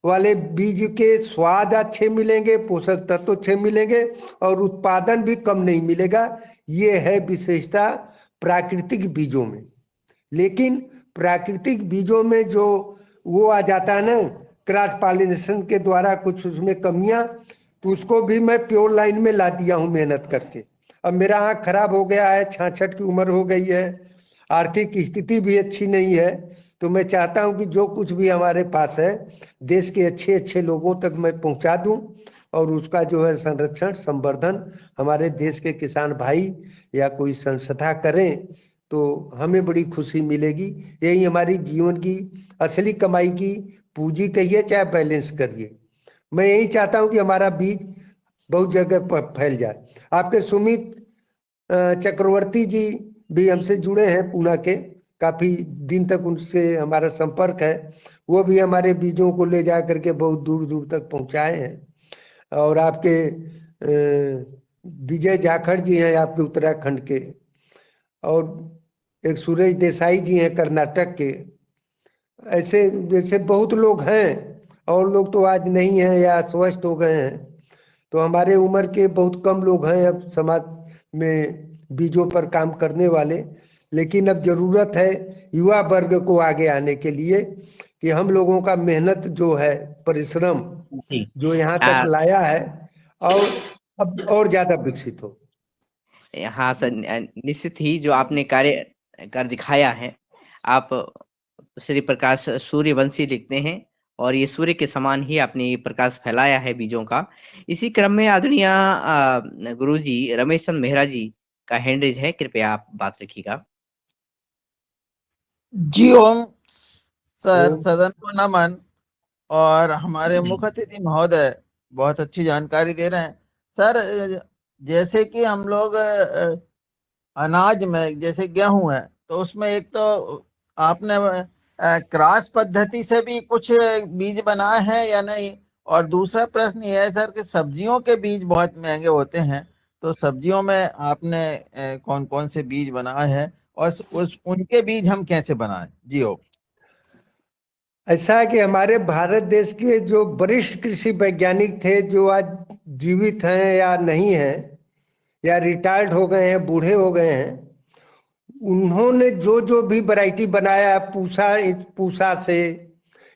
वाले बीज के स्वाद अच्छे मिलेंगे, पोषक तत्व अच्छे मिलेंगे और उत्पादन भी कम नहीं मिलेगा। ये है विशेषता प्राकृतिक बीजों में। लेकिन प्राकृतिक बीजों में जो वो आ जाता है ना, क्रॉस पॉलिनेशन के द्वारा कुछ उसमें कमियां, तो उसको भी मैं प्योर लाइन में ला दिया हूं मेहनत करके। अब मेरा आँख खराब हो गया है, 66 की उम्र हो गई है, आर्थिक स्थिति भी अच्छी नहीं है, तो मैं चाहता हूं कि जो कुछ भी हमारे पास है देश के अच्छे लोगों तक मैं पहुंचा दूं, और उसका जो है संरक्षण, संवर्धन हमारे देश के किसान भाई या कोई संस्था करें तो हमें बड़ी खुशी मिलेगी। यही हमारी जीवन की असली कमाई की पूंजी कहिए चाहे बैलेंस करिए। मैं यही चाहता हूं कि हमारा बीज बहुत जगह पर फैल जाए। आपके सुमित चक्रवर्ती जी भी हमसे जुड़े हैं पूना के, काफी दिन तक उनसे हमारा संपर्क है। वो भी हमारे बीजों को ले जा करके बहुत दूर दूर तक पहुंचाए हैं। और आपके विजय जाखड़ जी हैं आपके उत्तराखंड के, और एक सुरेश देसाई जी हैं कर्नाटक के। ऐसे जैसे बहुत लोग हैं, और लोग तो आज नहीं हैं या स्वस्थ हो गए हैं। तो हमारे उम्र के बहुत कम लोग हैं अब समाज में बीजों पर काम करने वाले। लेकिन अब जरूरत है युवा वर्ग को आगे आने के लिए कि हम लोगों का मेहनत जो है, परिश्रम जो यहाँ तक लाया है, और अब और ज्यादा विकसित हो। हाँ सर, निश्चित ही जो आपने कार्य कर दिखाया है। आप श्री प्रकाश सूर्यवंशी लिखते हैं और ये सूर्य के समान ही आपने ये प्रकाश फैलाया है बीजों का। इसी क्रम में आदरणीय गुरुजी रमेश चंद्र मेहरा जी का हैंड रेज है, कृपया आप बात रखिएगा। जी ओम सर, ओम। सदन को नमन। और हमारे मुख्य अतिथि महोदय बहुत अच्छी जानकारी दे रहे हैं सर। जैसे कि हम लोग अनाज में जैसे गेहूं है तो उसमें एक तो आपने क्रॉस पद्धति से भी कुछ बीज बनाए हैं या नहीं? और दूसरा प्रश्न ये है सर कि सब्जियों के बीज बहुत महंगे होते हैं, तो सब्जियों में आपने कौन कौन से बीज बनाए हैं और उनके बीज हम कैसे बनाएं? जी ओ। ऐसा है कि हमारे भारत देश के जो वरिष्ठ कृषि वैज्ञानिक थे, जो आज जीवित हैं या नहीं हैं, या रिटायर्ड हो गए हैं, बूढ़े हो गए हैं, उन्होंने जो जो भी वैरायटी बनाया, पूसा से,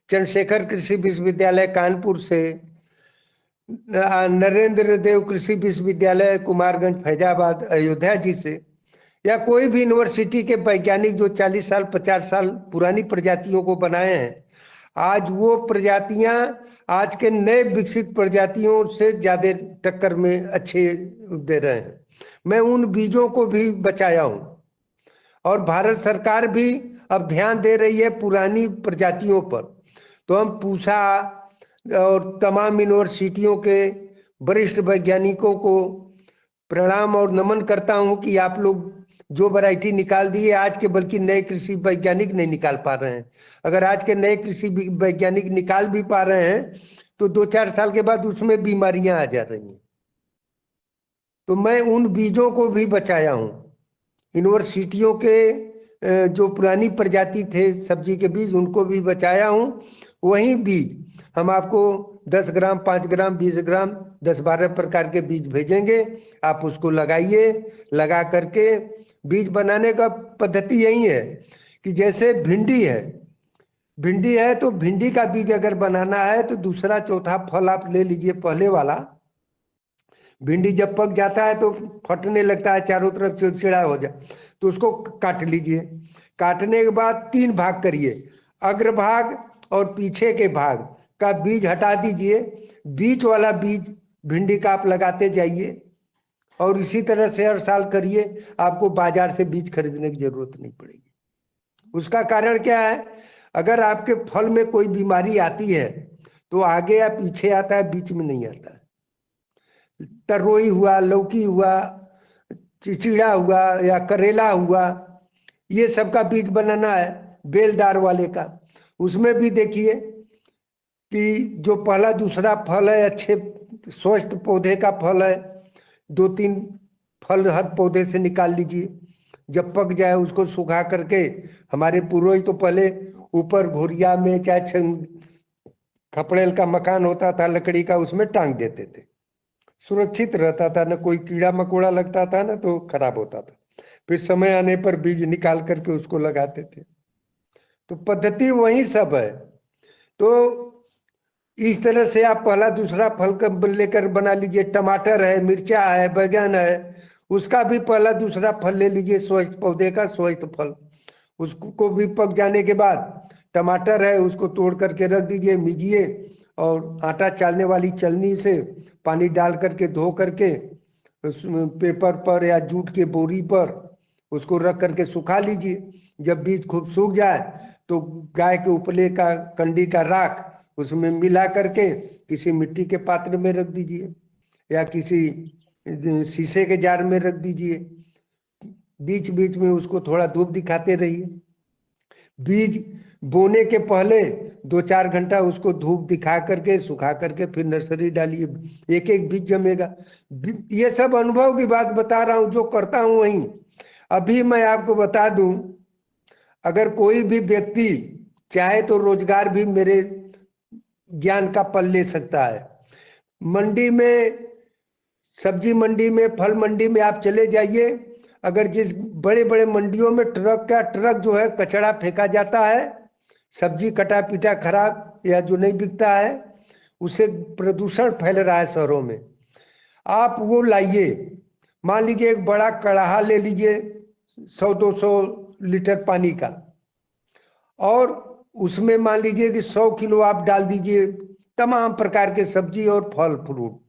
चंद्रशेखर कृषि विश्वविद्यालय कानपुर से, नरेंद्र देव कृषि विश्वविद्यालय कुमारगंज फैजाबाद अयोध्या जी से, या कोई भी यूनिवर्सिटी के वैज्ञानिक जो 40 साल 50 साल पुरानी प्रजातियों को बनाए हैं, आज वो प्रजातियां आज के नए विकसित प्रजातियों से ज्यादा टक्कर में अच्छे दे रहे हैं। मैं उन बीजों को भी बचाया हूं और भारत सरकार भी अब ध्यान दे रही है पुरानी प्रजातियों पर। तो हम पूसा और तमाम यूनिवर्सिटियों के वरिष्ठ वैज्ञानिकों को प्रणाम और नमन करता हूं कि आप लोग जो वैरायटी निकाल दी है आज के, बल्कि नए कृषि वैज्ञानिक नहीं निकाल पा रहे हैं। अगर आज के नए कृषि वैज्ञानिक निकाल भी पा रहे हैं तो 2-4 साल के बाद उसमें बीमारियां आ जा रही हैं। तो मैं उन बीजों को भी बचाया हूं। यूनिवर्सिटियों के जो पुरानी प्रजाति थे सब्जी के बीज, उनको भी बचाया हूं। वही बीज हम आपको 10 ग्राम, 5 ग्राम, 20 ग्राम, 10-12 प्रकार के बीज भेजेंगे। आप उसको लगाइए। लगा करके बीज बनाने का पद्धति यही है कि जैसे भिंडी है तो भिंडी का बीज अगर बनाना है तो दूसरा चौथा फल आप ले लीजिए। पहले वाला भिंडी जब पक जाता है तो फटने लगता है, चारों तरफ चिड़चिड़ा हो जाए, तो उसको काट लीजिए। काटने के बाद 3 भाग करिए, अग्रभाग और पीछे के भाग का बीज हटा दीजिए। बीच वाला बीज भिंडी का आप लगाते जाइए और इसी तरह से हर साल करिए। आपको बाजार से बीज खरीदने की जरूरत नहीं पड़ेगी। उसका कारण क्या है? अगर आपके फल में कोई बीमारी आती है तो आगे या पीछे आता है, बीच में नहीं आता है। तरोई हुआ, लौकी हुआ, चिचिड़ा हुआ या करेला हुआ, ये सब का बीज बनाना है। बेलदार वाले का, उसमें भी देखिए कि जो पहला दूसरा फल है, अच्छे स्वस्थ पौधे का फल है, 2-3 फल हर पौधे से निकाल लीजिए। जब पक जाए उसको सुखा करके, हमारे पूर्वज तो पहले ऊपर घोरिया में चाहे खपड़ेल का मकान होता था लकड़ी का, उसमें टांग देते थे। सुरक्षित रहता था, न कोई कीड़ा मकोड़ा लगता था ना तो खराब होता था। फिर समय आने पर बीज निकाल करके उसको लगाते थे। तो पद्धति वही सब है। तो इस तरह से आप पहला दूसरा फल का लेकर बना लीजिए। टमाटर है, मिर्चा है, बैगन है, उसका भी पहला दूसरा फल ले लीजिए, स्वस्थ पौधे का स्वस्थ फल। उसको भी पक जाने के बाद, टमाटर है उसको तोड़ करके रख दीजिए, मीजिए और आटा चालने वाली चलनी से पानी डाल करके धो करके पेपर पर या जूट के बोरी पर उसको रख करके सुखा लीजिए। जब बीज खूब सूख जाए तो गाय के उपले का कंडी का राख उसमें मिला करके किसी मिट्टी के पात्र में रख दीजिए या किसी शीशे के जार में रख दीजिए। बीच बीच में उसको थोड़ा धूप दिखाते रहिए। बीज बोने के पहले 2-4 घंटा उसको धूप दिखा करके सुखा करके फिर नर्सरी डालिए, एक एक बीज जमेगा। ये सब अनुभव की बात बता रहा हूं, जो करता हूं वही। अभी मैं आपको बता दूं, अगर कोई भी व्यक्ति चाहे तो रोजगार भी मेरे ज्ञान का पल ले सकता है। मंडी में, सब्जी मंडी में, फल मंडी में आप चले जाइए। अगर जिस बड़े बड़े मंडियों में ट्रक जो है कचरा फेंका जाता है, सब्जी कटा पीटा खराब या जो नहीं बिकता है, उससे प्रदूषण फैल रहा है शहरों में। आप वो लाइए, मान लीजिए एक बड़ा कड़ाहा ले लीजिए 100-200 लीटर पानी का, और उसमें मान लीजिए कि 100 किलो आप डाल दीजिए तमाम प्रकार के सब्जी और फल फ्रूट,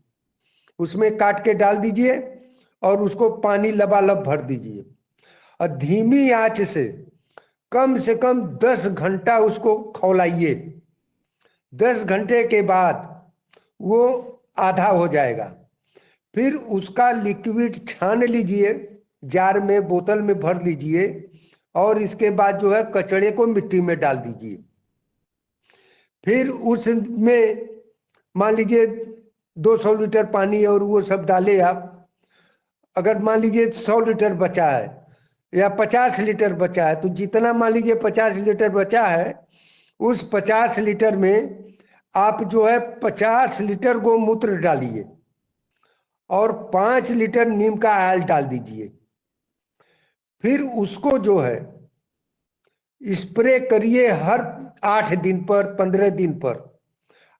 उसमें काट के डाल दीजिए और उसको पानी लबालब भर दीजिए और धीमी आंच से कम 10 घंटा उसको खौलाइए। 10 घंटे के बाद वो आधा हो जाएगा। फिर उसका लिक्विड छान लीजिए, जार में बोतल में भर लीजिए और इसके बाद जो है कचड़े को मिट्टी में डाल दीजिए। फिर उसमें मान लीजिए 200 लीटर पानी और वो सब डाले आप। अगर मान लीजिए 100 लीटर बचा है या 50 लीटर बचा है, तो जितना मान लीजिए 50 लीटर बचा है, उस 50 लीटर में आप जो है 50 लीटर गोमूत्र डालिए और 5 लीटर नीम का ऑयल डाल दीजिए। फिर उसको जो है स्प्रे करिए हर 8 दिन पर, 15 दिन पर।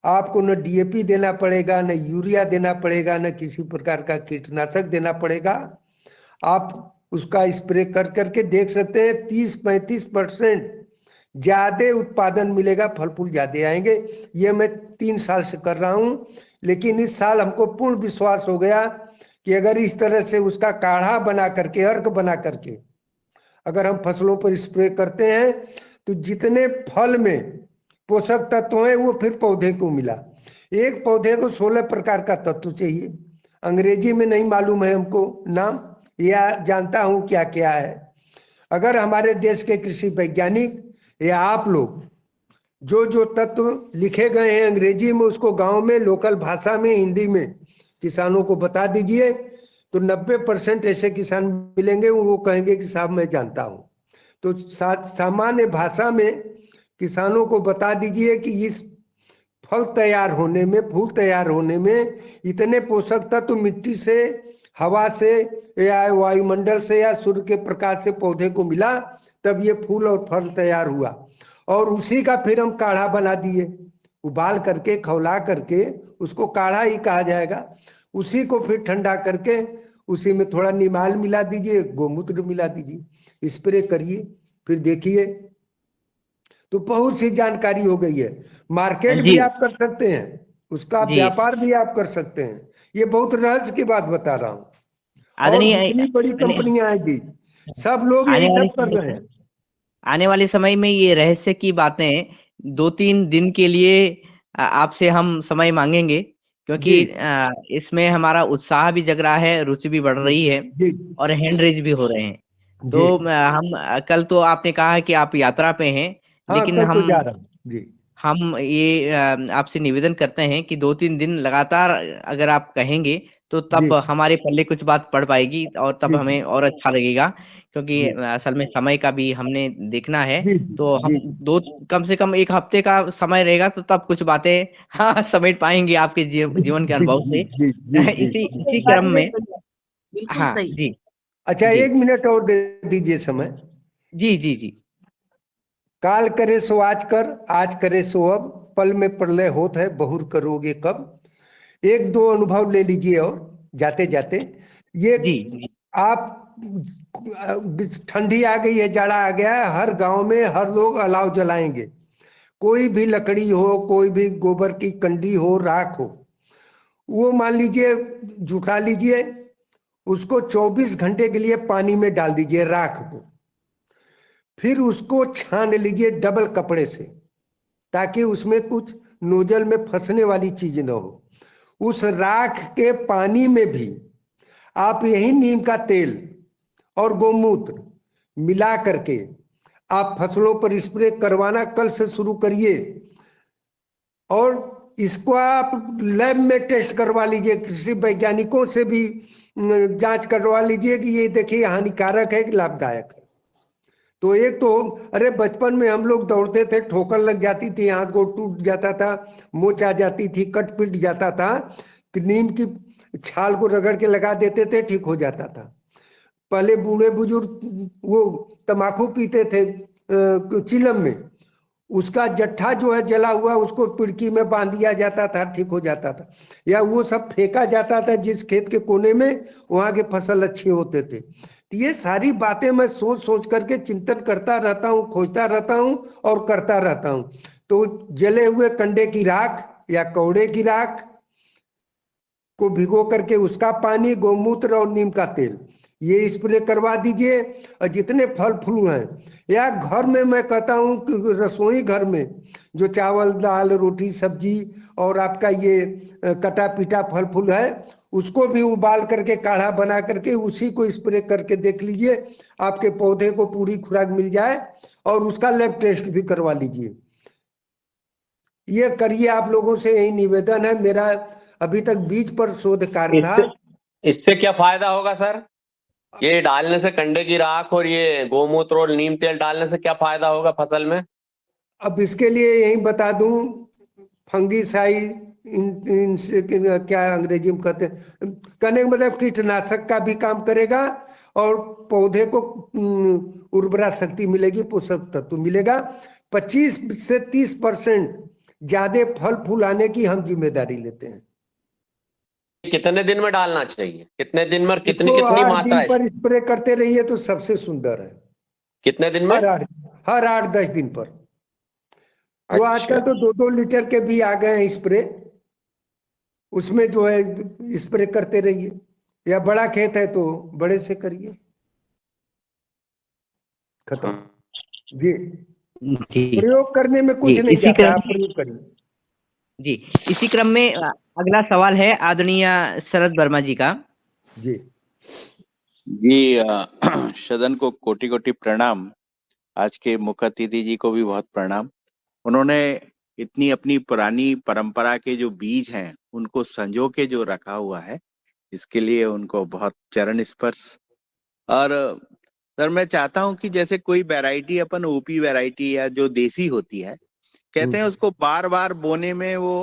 आपको न डीएपी देना पड़ेगा, न यूरिया देना पड़ेगा, न किसी प्रकार का कीटनाशक देना पड़ेगा। आप उसका स्प्रे कर करके देख सकते हैं 30-35% ज्यादा उत्पादन मिलेगा, फल फूल ज्यादा आएंगे। ये मैं 3 साल से कर रहा हूं, लेकिन इस साल हमको पूर्ण विश्वास हो गया कि अगर इस तरह से उसका काढ़ा बना करके, अर्क बना करके अगर हम फसलों पर स्प्रे करते हैं, तो जितने फल में पोषक तत्व हैं वो फिर पौधे को मिला। एक पौधे को 16 प्रकार का तत्व चाहिए। अंग्रेजी में नहीं मालूम है हमको नाम, या जानता हूं क्या क्या है। अगर हमारे देश के कृषि वैज्ञानिक या आप लोग जो जो तत्व लिखे गए हैं अंग्रेजी में, उसको गांव में लोकल भाषा में, हिंदी में किसानों को बता दीजिए, तो 90% ऐसे किसान मिलेंगे वो कहेंगे कि साहब मैं जानता हूं। तो सामान्य भाषा में किसानों को बता दीजिए कि इस फल तैयार होने में, फूल तैयार होने में इतने पोषक तत्व मिट्टी से, हवा से या वायुमंडल से या सूर्य के प्रकाश से पौधे को मिला, तब ये फूल और फल तैयार हुआ। और उसी का फिर हम काढ़ा बना दिए, उबाल करके, खौला करके, उसको काढ़ा ही कहा जाएगा। उसी को फिर ठंडा करके उसी में थोड़ा निमाल मिला दीजिए, गोमूत्र मिला दीजिए, स्प्रे करिए, फिर देखिए तो बहुत सी जानकारी हो गई है। मार्केट भी आप कर सकते हैं, उसका व्यापार भी आप कर सकते हैं। ये बहुत रहस्य की बात बता रहा हूँ। और जितनी बड़ी कंपनियां आएगी सब लोग यही सब कर रहे हैं। आने वाले समय में ये रहस्य की बातें 2-3 दिन के लिए आपसे हम समय मांगेंगे, क्योंकि इसमें हमारा उत्साह भी जग रहा है, रुचि भी बढ़ रही है और हैंड रेज भी हो रहे हैं। तो हम कल तो आपने कहा कि आप यात्रा पे हैं, लेकिन कल तो जा रहा हूं। जी। हम ये आपसे निवेदन करते हैं कि 2-3 दिन लगातार अगर आप कहेंगे तो तब हमारे पल्ले कुछ बात पड़ पाएगी और तब हमें और अच्छा लगेगा, क्योंकि असल में समय का भी हमने देखना है। तो हम कम से कम 1 हफ्ते का समय रहेगा, तो तब कुछ बातें समेट पाएंगे आपके जीवन के अनुभव से। इसी क्रम में बिल्कुल सही। जी। अच्छा, 1 मिनट और दे दीजिए समय। जी जी जी। काल करे सो आज कर, आज करे सो अब, पल में प्रलय होत है, बहुर करोगे कब। 1-2 अनुभव ले लीजिए और जाते जाते। ये आप, ठंडी आ गई है, जाड़ा आ गया है, हर गांव में हर लोग अलाव जलाएंगे। कोई भी लकड़ी हो, कोई भी गोबर की कंडी हो, राख हो, वो मान लीजिए जुटा लीजिए, उसको 24 घंटे के लिए पानी में डाल दीजिए राख को। फिर उसको छान लीजिए डबल कपड़े से, ताकि उसमें कुछ नोजल में फंसने वाली चीज न हो। उस राख के पानी में भी आप यही नीम का तेल और गोमूत्र मिला करके आप फसलों पर स्प्रे करवाना कल से शुरू करिए। और इसको आप लैब में टेस्ट करवा लीजिए, कृषि वैज्ञानिकों से भी जांच करवा लीजिए कि ये देखिए हानिकारक है कि लाभदायक है। तो एक तो, अरे बचपन में हम लोग दौड़ते थे, ठोकर लग जाती थी, हाथ गोड़ टूट जाता था, मोच आ जाती थी, कट पिट जाता था, तो नीम की छाल को रगड़ के लगा देते थे, ठीक हो जाता था। पहले बूढ़े बुजुर्ग वो तम्बाकू पीते थे चिलम में, उसका जट्ठा जो है जला हुआ उसको पिड़की में बांध दिया जाता था, ठीक हो जाता था, या वो सब फेंका जाता था जिस खेत के कोने में, वहां के फसल अच्छे होते थे। तो ये सारी बातें मैं सोच सोच करके चिंतन करता रहता हूँ, खोजता रहता हूँ और करता रहता हूँ। तो जले हुए कंडे की राख या कौड़े की राख को भिगो करके उसका पानी, गौमूत्र और नीम का तेल ये स्प्रे करवा दीजिए। और जितने फल फूल हैं या घर में, मैं कहता हूँ कि रसोई घर में जो चावल दाल रोटी सब्जी और आपका ये कटा पीटा फल फूल है, उसको भी उबाल करके काढ़ा बना करके उसी को स्प्रे करके देख लीजिए, आपके पौधे को पूरी खुराक मिल जाए। और उसका लैब टेस्ट भी करवा लीजिए। ये करिए, आप लोगों से यही निवेदन है मेरा। अभी तक बीज पर शोध कार्य था। इससे क्या फायदा होगा सर? ये डालने से, कंडे की राख और ये गोमूत्र और नीम तेल डालने से क्या फायदा होगा फसल में? अब इसके लिए यही बता दूं, फंगीसाइड, इनसे क्या अंग्रेजी में कहते हैं, कहने का मतलब कीटनाशक का भी काम करेगा और पौधे को उर्वरा शक्ति मिलेगी, पोषक तत्व मिलेगा। 25 से 30% ज्यादा फल फूल आने की हम जिम्मेदारी लेते हैं। कितने दिन में डालना चाहिए? कितने दिन में कितनी तो कितनी 8 मात्रा दिन पर है? स्प्रे करते रहिए तो सबसे सुंदर है। कितने दिन में? हर 8-10 दिन पर। वो आजकल तो 2-2 लीटर के भी आ गए हैं स्प्रे, उसमें जो है स्प्रे करते रहिए, या बड़ा खेत है तो बड़े से करिए। खत्म जी। जी प्रयोग करने में कुछ जी, नहीं इसी जाता, क्रम आप प्रयोग करिए। जी, इसी क्रम में अगला सवाल है आदरणीय शरद वर्मा जी का। जी जी सदन को कोटि कोटि प्रणाम। आज के मुख्य अतिथि जी को भी बहुत प्रणाम। उन्होंने इतनी अपनी पुरानी परंपरा के जो बीज हैं उनको संजो के जो रखा हुआ है, इसके लिए उनको बहुत चरण स्पर्श। और सर मैं चाहता हूं कि जैसे कोई वैरायटी अपन ओपी वैरायटी या जो देसी होती है, कहते हैं उसको बार बार बोने में वो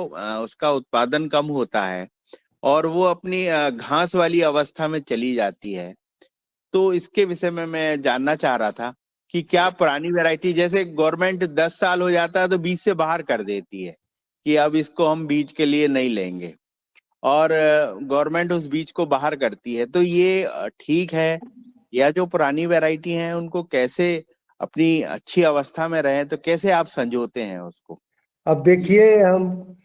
उसका उत्पादन कम होता है और वो अपनी घास वाली अवस्था में चली जाती है। तो इसके विषय में मैं जानना चाह रहा था कि क्या पुरानी वैरायटी, जैसे गवर्नमेंट 10 साल हो जाता है तो बीज से बाहर कर देती है कि अब इसको हम बीज के लिए नहीं लेंगे, और गवर्नमेंट उस बीज को बाहर करती है, तो ये ठीक है? या जो पुरानी वैरायटी हैं उनको कैसे अपनी अच्छी अवस्था में रहे, तो कैसे आप संजोते हैं उसको? अब देखिए, हम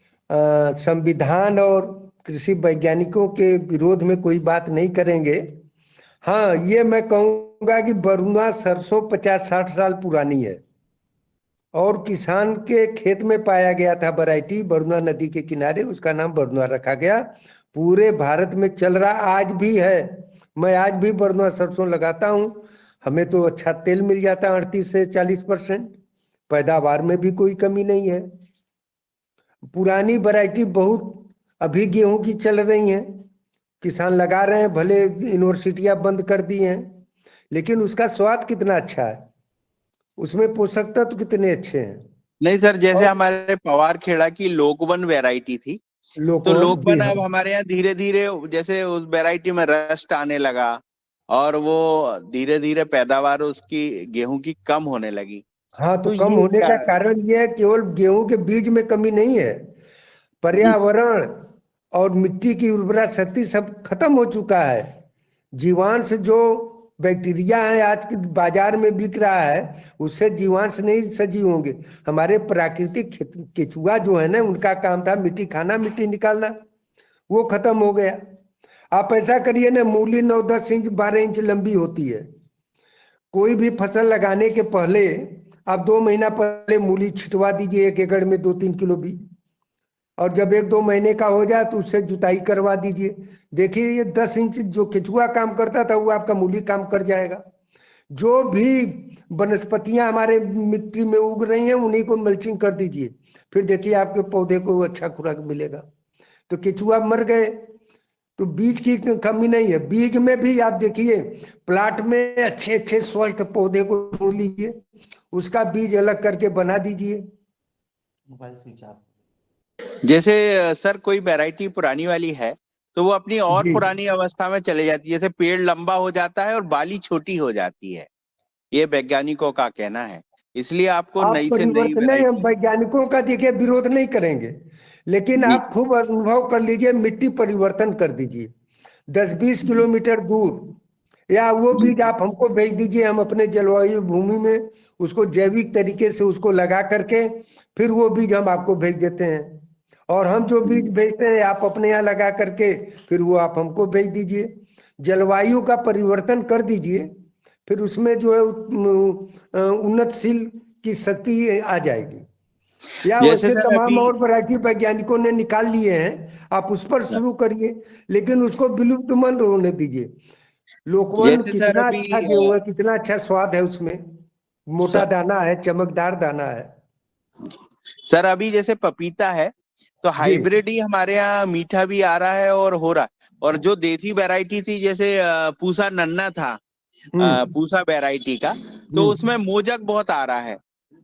संविधान और कृषि वैज्ञानिकों के विरोध में कोई बात नहीं करेंगे। हाँ, ये मैं कहूंगा कि बरुआ सरसों 50-60 साल पुरानी है और किसान के खेत में पाया गया था वैरायटी, बरुआ नदी के किनारे, उसका नाम बरुआ रखा गया। पूरे भारत में चल रहा, आज भी है। मैं आज भी बरुआ सरसों लगाता हूँ, हमें तो अच्छा तेल मिल जाता है 38 से 40%। पैदावार में भी कोई कमी नहीं है। पुरानी वैरायटी बहुत अभी गेहूं की चल रही हैं, किसान लगा रहे हैं, भले यूनिवर्सिटियां बंद कर दी हैं, लेकिन उसका स्वाद कितना अच्छा है, उसमें पोषक तत्व कितने अच्छे हैं। नहीं सर, जैसे हमारे पवार खेड़ा की लोकवन वैरायटी थी, तो लोकवन अब हमारे यहाँ धीरे धीरे जैसे उस वैरायटी में रस्ट आने लगा और वो धीरे धीरे पैदावार उसकी गेहूं की कम होने लगी। हाँ, तो तो कम ये होने क्या का है? कारण ये है, केवल गेहूं के बीज में कमी नहीं है, पर्यावरण और मिट्टी की उर्वरा शक्ति सब खत्म हो चुका है। जीवांश जो बैक्टीरिया है आज के बाजार में बिक रहा है, उससे जीवांश नहीं सजीव होंगे। हमारे प्राकृतिक केचुआ जो है ना, उनका काम था मिट्टी खाना, मिट्टी निकालना, वो खत्म हो गया। आप ऐसा करिए ना, मूली 9-10 इंच 12 इंच लंबी होती है। कोई भी फसल लगाने के पहले आप 2 महीना पहले मूली छिटवा दीजिए, 1 एकड़ में 2-3 किलो बीज, और जब 1-2 महीने का हो जाए तो उससे जुताई करवा दीजिए। देखिए, ये 10 इंच जो केचुआ काम करता था वो आपका मूली काम कर जाएगा। जो भी वनस्पतियां हमारे मिट्टी में उग रही हैं उन्हीं को मल्चिंग कर दीजिए, फिर देखिए आपके पौधे को अच्छा खुराक मिलेगा। तो केचुआ मर गए तो बीज की कमी नहीं है। बीज में भी आप देखिए, प्लाट में अच्छे अच्छे स्वस्थ पौधे को ढूंढ लीजिए, उसका बीज अलग करके बना दीजिए। Mobile switch off. जैसे सर कोई वैरायटी पुरानी वाली है तो वो अपनी और जी। पुरानी अवस्था में चले जाती है, जैसे पेड़ लंबा हो जाता है और बाली छोटी हो जाती है, ये वैज्ञानिकों का कहना है। इसलिए आपको आप नई से नई परिवर्तन नहीं, हम वैरायटी। वैज्ञानिकों का देखिए विरोध नहीं करेंगे, लेकिन जी आप खूब अनुभव कर लीजिए, मिट्टी परिवर्तन कर दीजिए 10-20 किलोमीटर दूर, या वो जी बीज आप हमको भेज दीजिए, हम अपने जलवायु भूमि में उसको जैविक तरीके से उसको लगा करके फिर वो बीज हम आपको भेज देते हैं, और हम जो बीज भेजते हैं आप अपने यहाँ लगा करके फिर वो आप हमको भेज दीजिए। जलवायु का परिवर्तन कर दीजिए, फिर उसमें जो है उन्नतशील की शक्ति आ जाएगी। या जैसे वैसे सर तमाम अभी और वैरायटी वैज्ञानिकों ने निकाल लिए हैं, आप उस पर शुरू करिए, लेकिन उसको विलुप्त मत होने दीजिए। लोकवन जैसे सर कितना अभी अच्छा गेहूं है, कितना अच्छा स्वाद है उसमें, मोटा सर, दाना है, चमकदार दाना है। सर अभी जैसे पपीता है तो जी हाइब्रिड ही हमारे यहाँ मीठा भी आ रहा है और हो रहा है, और जो देसी वैरायटी थी जैसे पूसा नन्ना था, हम्म पूसा वैरायटी का, तो हम्म उसमें मोजक बहुत आ रहा है।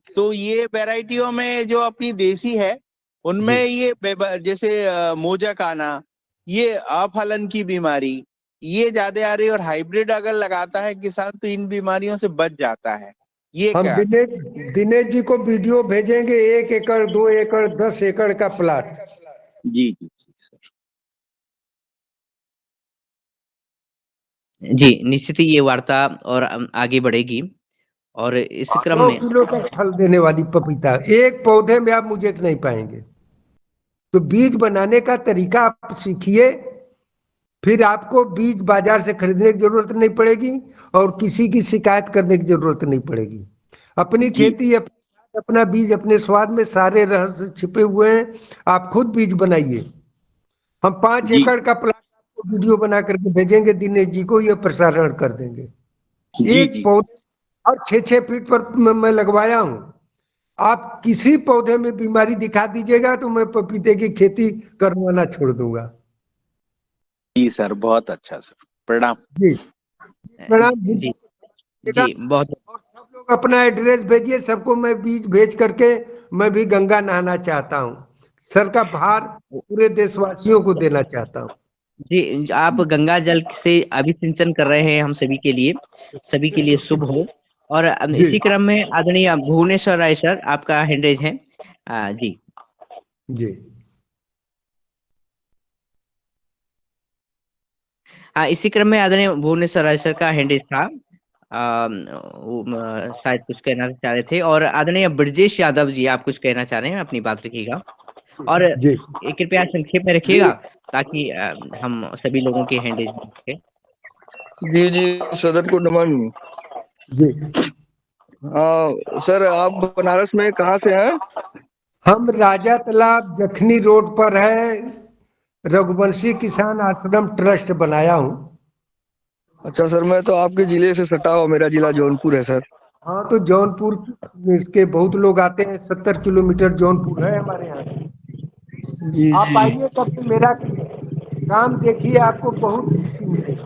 तो ये वैरायटियों में जो अपनी देसी है उनमें जी ये जैसे मोजक आना, ये अफलन की बीमारी, ये ज्यादा आ रही है, और हाइब्रिड अगर लगाता है किसान तो इन बीमारियों से बच जाता है। ये हम क्या? दिनेश जी को वीडियो भेजेंगे, 1 एकड़ 2 एकड़ 10 एकड़ का प्लाट। जी जी जी, निश्चित ही ये वार्ता और आगे बढ़ेगी, और इस क्रम 100 में किलो तक फल देने वाली पपीता एक पौधे में आप मुझे नहीं पाएंगे। तो बीज बनाने का तरीका आप सीखिए, फिर आपको बीज बाजार से खरीदने की जरूरत नहीं पड़ेगी और किसी की शिकायत करने की जरूरत नहीं पड़ेगी। अपनी जी खेती, अपना बीज, अपने स्वाद में सारे रहस्य छिपे हुए हैं। आप खुद बीज बनाइए। हम 5 जी एकड़ का प्लाट आपको वीडियो बना करके भेजेंगे, दिनेश जी को ये प्रसारण कर देंगे। जी एक जी पौधे और 6-6 फीट पर मैं लगवाया हूं। आप किसी पौधे में बीमारी दिखा दीजिएगा तो मैं पपीते की खेती करवाना छोड़ दूंगा। जी सर, बहुत अच्छा सर, प्रणाम। जी प्रणाम जी, दीजिएगा। जी, बहुत और सब लोग अपना एड्रेस भेजिए, सबको मैं बीज भेज करके मैं भी गंगा नहाना चाहता हूँ। सर का भार पूरे देशवासियों को देना चाहता हूँ। जी, आप गंगा जल से अभिसिंचन कर रहे हैं हम सभी के लिए शुभ हो। और जी इसी क्रम में आदरणीय भुवनेश्वर राय सर, आपका हैंड रेज है। जी। जी इसी क्रम में आदरणीय भुवनेश्वर राय सर का हैंड रेज था। शायद कुछ कहना चाह रहे थे, और आदरणीय ब्रजेश यादव जी, आप कुछ कहना चाह रहे हैं, अपनी बात रखिएगा, और जी कृपया संक्षेप में रखिएगा ताकि हम सभी लोगों के हैंड रेज मिल सके। जी जी, सदन को नमन। जी हाँ सर, आप बनारस में कहाँ से हैं? हम राजा तालाब जखनी रोड पर है, रघुवंशी किसान आश्रम ट्रस्ट बनाया हूँ। अच्छा सर, मैं तो आपके जिले से सटा हुआ, मेरा जिला जौनपुर है सर। हाँ तो जौनपुर इसके बहुत लोग आते हैं, 70 किलोमीटर जौनपुर है हमारे यहाँ से। जी आप जी। आइए, कभी मेरा काम देखिए, आपको बहुत खुशी मिलेगी।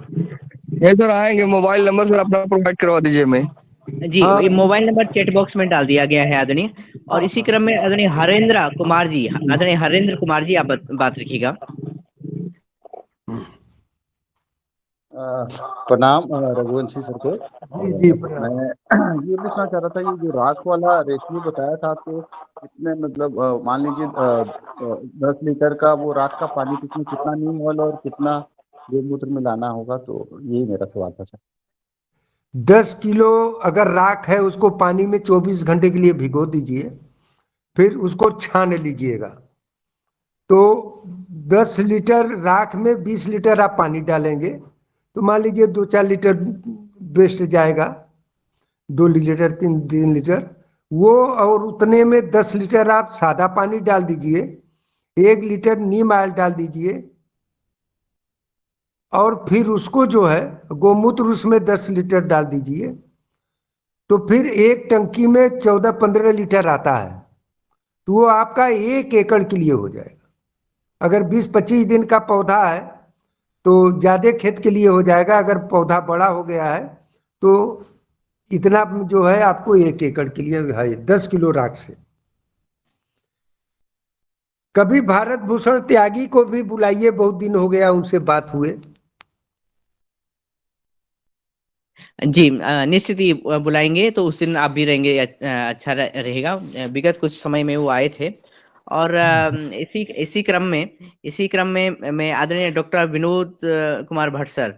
ये सर आएंगे, मोबाइल नंबर सर अपना प्रोवाइड करवा दीजिए मैं। जी, हाँ ये मोबाइल नंबर चैट बॉक्स में डाल दिया गया है आदरणीय। और हाँ इसी हाँ क्रम में आदरणीय हरेंद्र कुमार जी, आदरणीय हरेंद्र कुमार जी, आप बात रखिएगा। प्रणाम रघुवंशी सर को। जी जी और प्रणाम। मैं ये पूछना चाह रहा था, ये जो राख वाला रेशियो बताया था आपको, कितने मतलब मान लीजिए 10 लीटर का वो राख का पानी, कितनी कितना नीम ऑयल और कितना गोमूत्र मिलाना होगा, तो यही मेरा सवाल था सर। 10 किलो अगर राख है, उसको पानी में 24 घंटे के लिए भिगो दीजिए, फिर उसको छान लीजिएगा। तो 10 लीटर राख में 20 लीटर आप पानी डालेंगे, तो मान लीजिए 2-4 लीटर वेस्ट जाएगा, 2 लीटर 3 लीटर वो, और उतने में 10 लीटर आप सादा पानी डाल दीजिए, 1 लीटर नीम ऑयल डाल दीजिए, और फिर उसको जो है गोमूत्र उसमें 10 लीटर डाल दीजिए। तो फिर एक टंकी में 14-15 लीटर आता है, तो वो आपका 1 एकड़ के लिए हो जाएगा। अगर 20-25 दिन का पौधा है तो ज्यादा खेत के लिए हो जाएगा, अगर पौधा बड़ा हो गया है तो इतना जो है आपको 1 एकड़ के लिए है, 10 किलो राख से। कभी भारत भूषण त्यागी को भी बुलाइए, बहुत दिन हो गया उनसे बात हुए। जी निश्चित ही बुलाएंगे तो उस दिन आप भी रहेंगे, अच्छा रहेगा। विगत कुछ समय में वो आए थे और इसी इसी क्रम में मैं आदरणीय डॉक्टर विनोद कुमार भट्ट सर,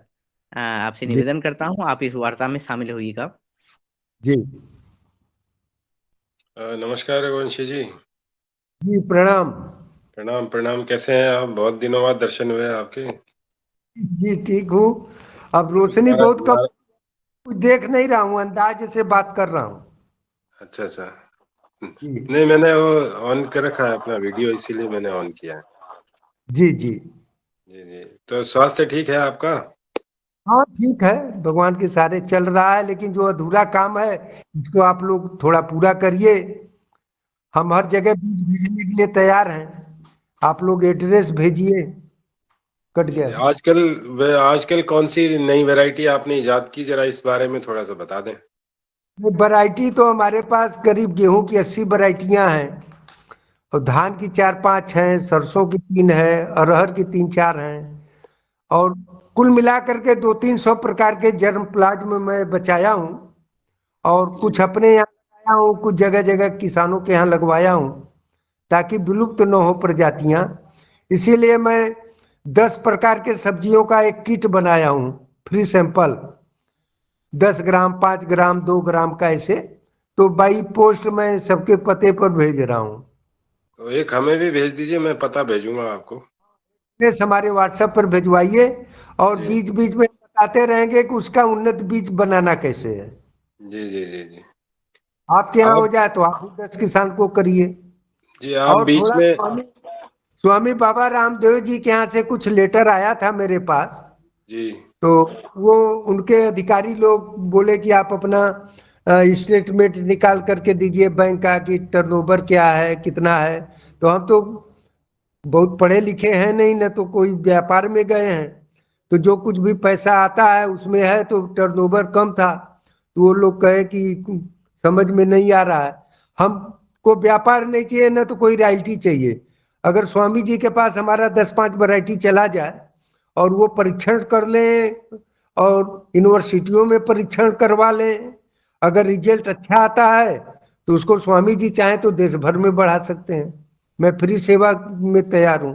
आपसे जी निवेदन करता हूँ आप इस वार्ता में शामिल होइएगा। जी नमस्कार रघुवंशी जी। जी प्रणाम। प्रणाम प्रणाम, कैसे हैं आप? बहुत दिनों बाद दर्शन हुए आपके। जी ठीक हूँ। अब रोशनी नारा, बहुत कम, नारा, कुछ देख नहीं रहा हूँ, अंदाज से बात कर रहा हूँ। अच्छा अच्छा। जी नहीं, मैंने वो ऑन कर रखा है अपना वीडियो, इसीलिए मैंने ऑन किया है। जी जी जी जी। तो स्वास्थ्य ठीक है आपका? हाँ ठीक है, भगवान के सहारे चल रहा है, लेकिन जो अधूरा काम है उसको आप लोग थोड़ा पूरा करिए। हम हर जगह बीज भेजने के लिए तैयार हैं, आप लोग एड्रेस भेजिए। कट जी गया। जी। आजकल कौन सी नई वैरायटी आपने इजाद की, जरा इस बारे में थोड़ा सा बता दें। वैरायटी तो हमारे पास करीब गेहूं की 80 वैरायटियां हैं, और धान की 4-5 हैं, सरसों की 3 है, अरहर की 3-4 हैं, और कुल मिलाकर के 200-300 प्रकार के जर्म प्लाज्म मैं बचाया हूँ। और जी कुछ जी। अपने यहाँ लगाया हूँ, कुछ जगह जगह किसानों के यहाँ लगवाया हूँ, ताकि विलुप्त न हो प्रजातियां। इसीलिए मैं 10 प्रकार के सब्जियों का एक किट बनाया हूँ, फ्री सैंपल, 10 ग्राम, 5 ग्राम, 2 ग्राम का, ऐसे। तो बाई पोस्ट में सबके पते पर भेज रहा हूँ। तो एक हमें भी भेज दीजिए, मैं पता भेजूंगा आपको। प्लीज हमारे व्हाट्सएप पर भिजवाइए, और जी बीच बीच में बताते रहेंगे कि उसका उन्नत बीज बनाना कैसे है। जी जी जी जी। आपके यहाँ हो आप जाए तो आप भी 10 किसान को करिए। जी, आप और बीच थोड़ा में। स्वामी बाबा रामदेव जी के यहाँ से कुछ लेटर आया था मेरे पास, जी तो वो उनके अधिकारी लोग बोले कि आप अपना स्टेटमेंट निकाल करके दीजिए बैंक का, कि टर्नओवर क्या है, कितना है। तो हम तो बहुत पढ़े लिखे हैं नहीं, न तो कोई व्यापार में गए हैं, तो जो कुछ भी पैसा आता है उसमें है, तो टर्नओवर कम था, तो वो लोग कहे कि समझ में नहीं आ रहा है। हमको व्यापार नहीं चाहिए, न तो कोई रॉयल्टी चाहिए। अगर स्वामी जी के पास हमारा 10-5 वैरायटी चला जाए, और वो परीक्षण कर लें, और यूनिवर्सिटियों में परीक्षण करवा लें, अगर रिजल्ट अच्छा आता है तो उसको स्वामी जी चाहें तो देश भर में बढ़ा सकते हैं। मैं फ्री सेवा में तैयार हूँ।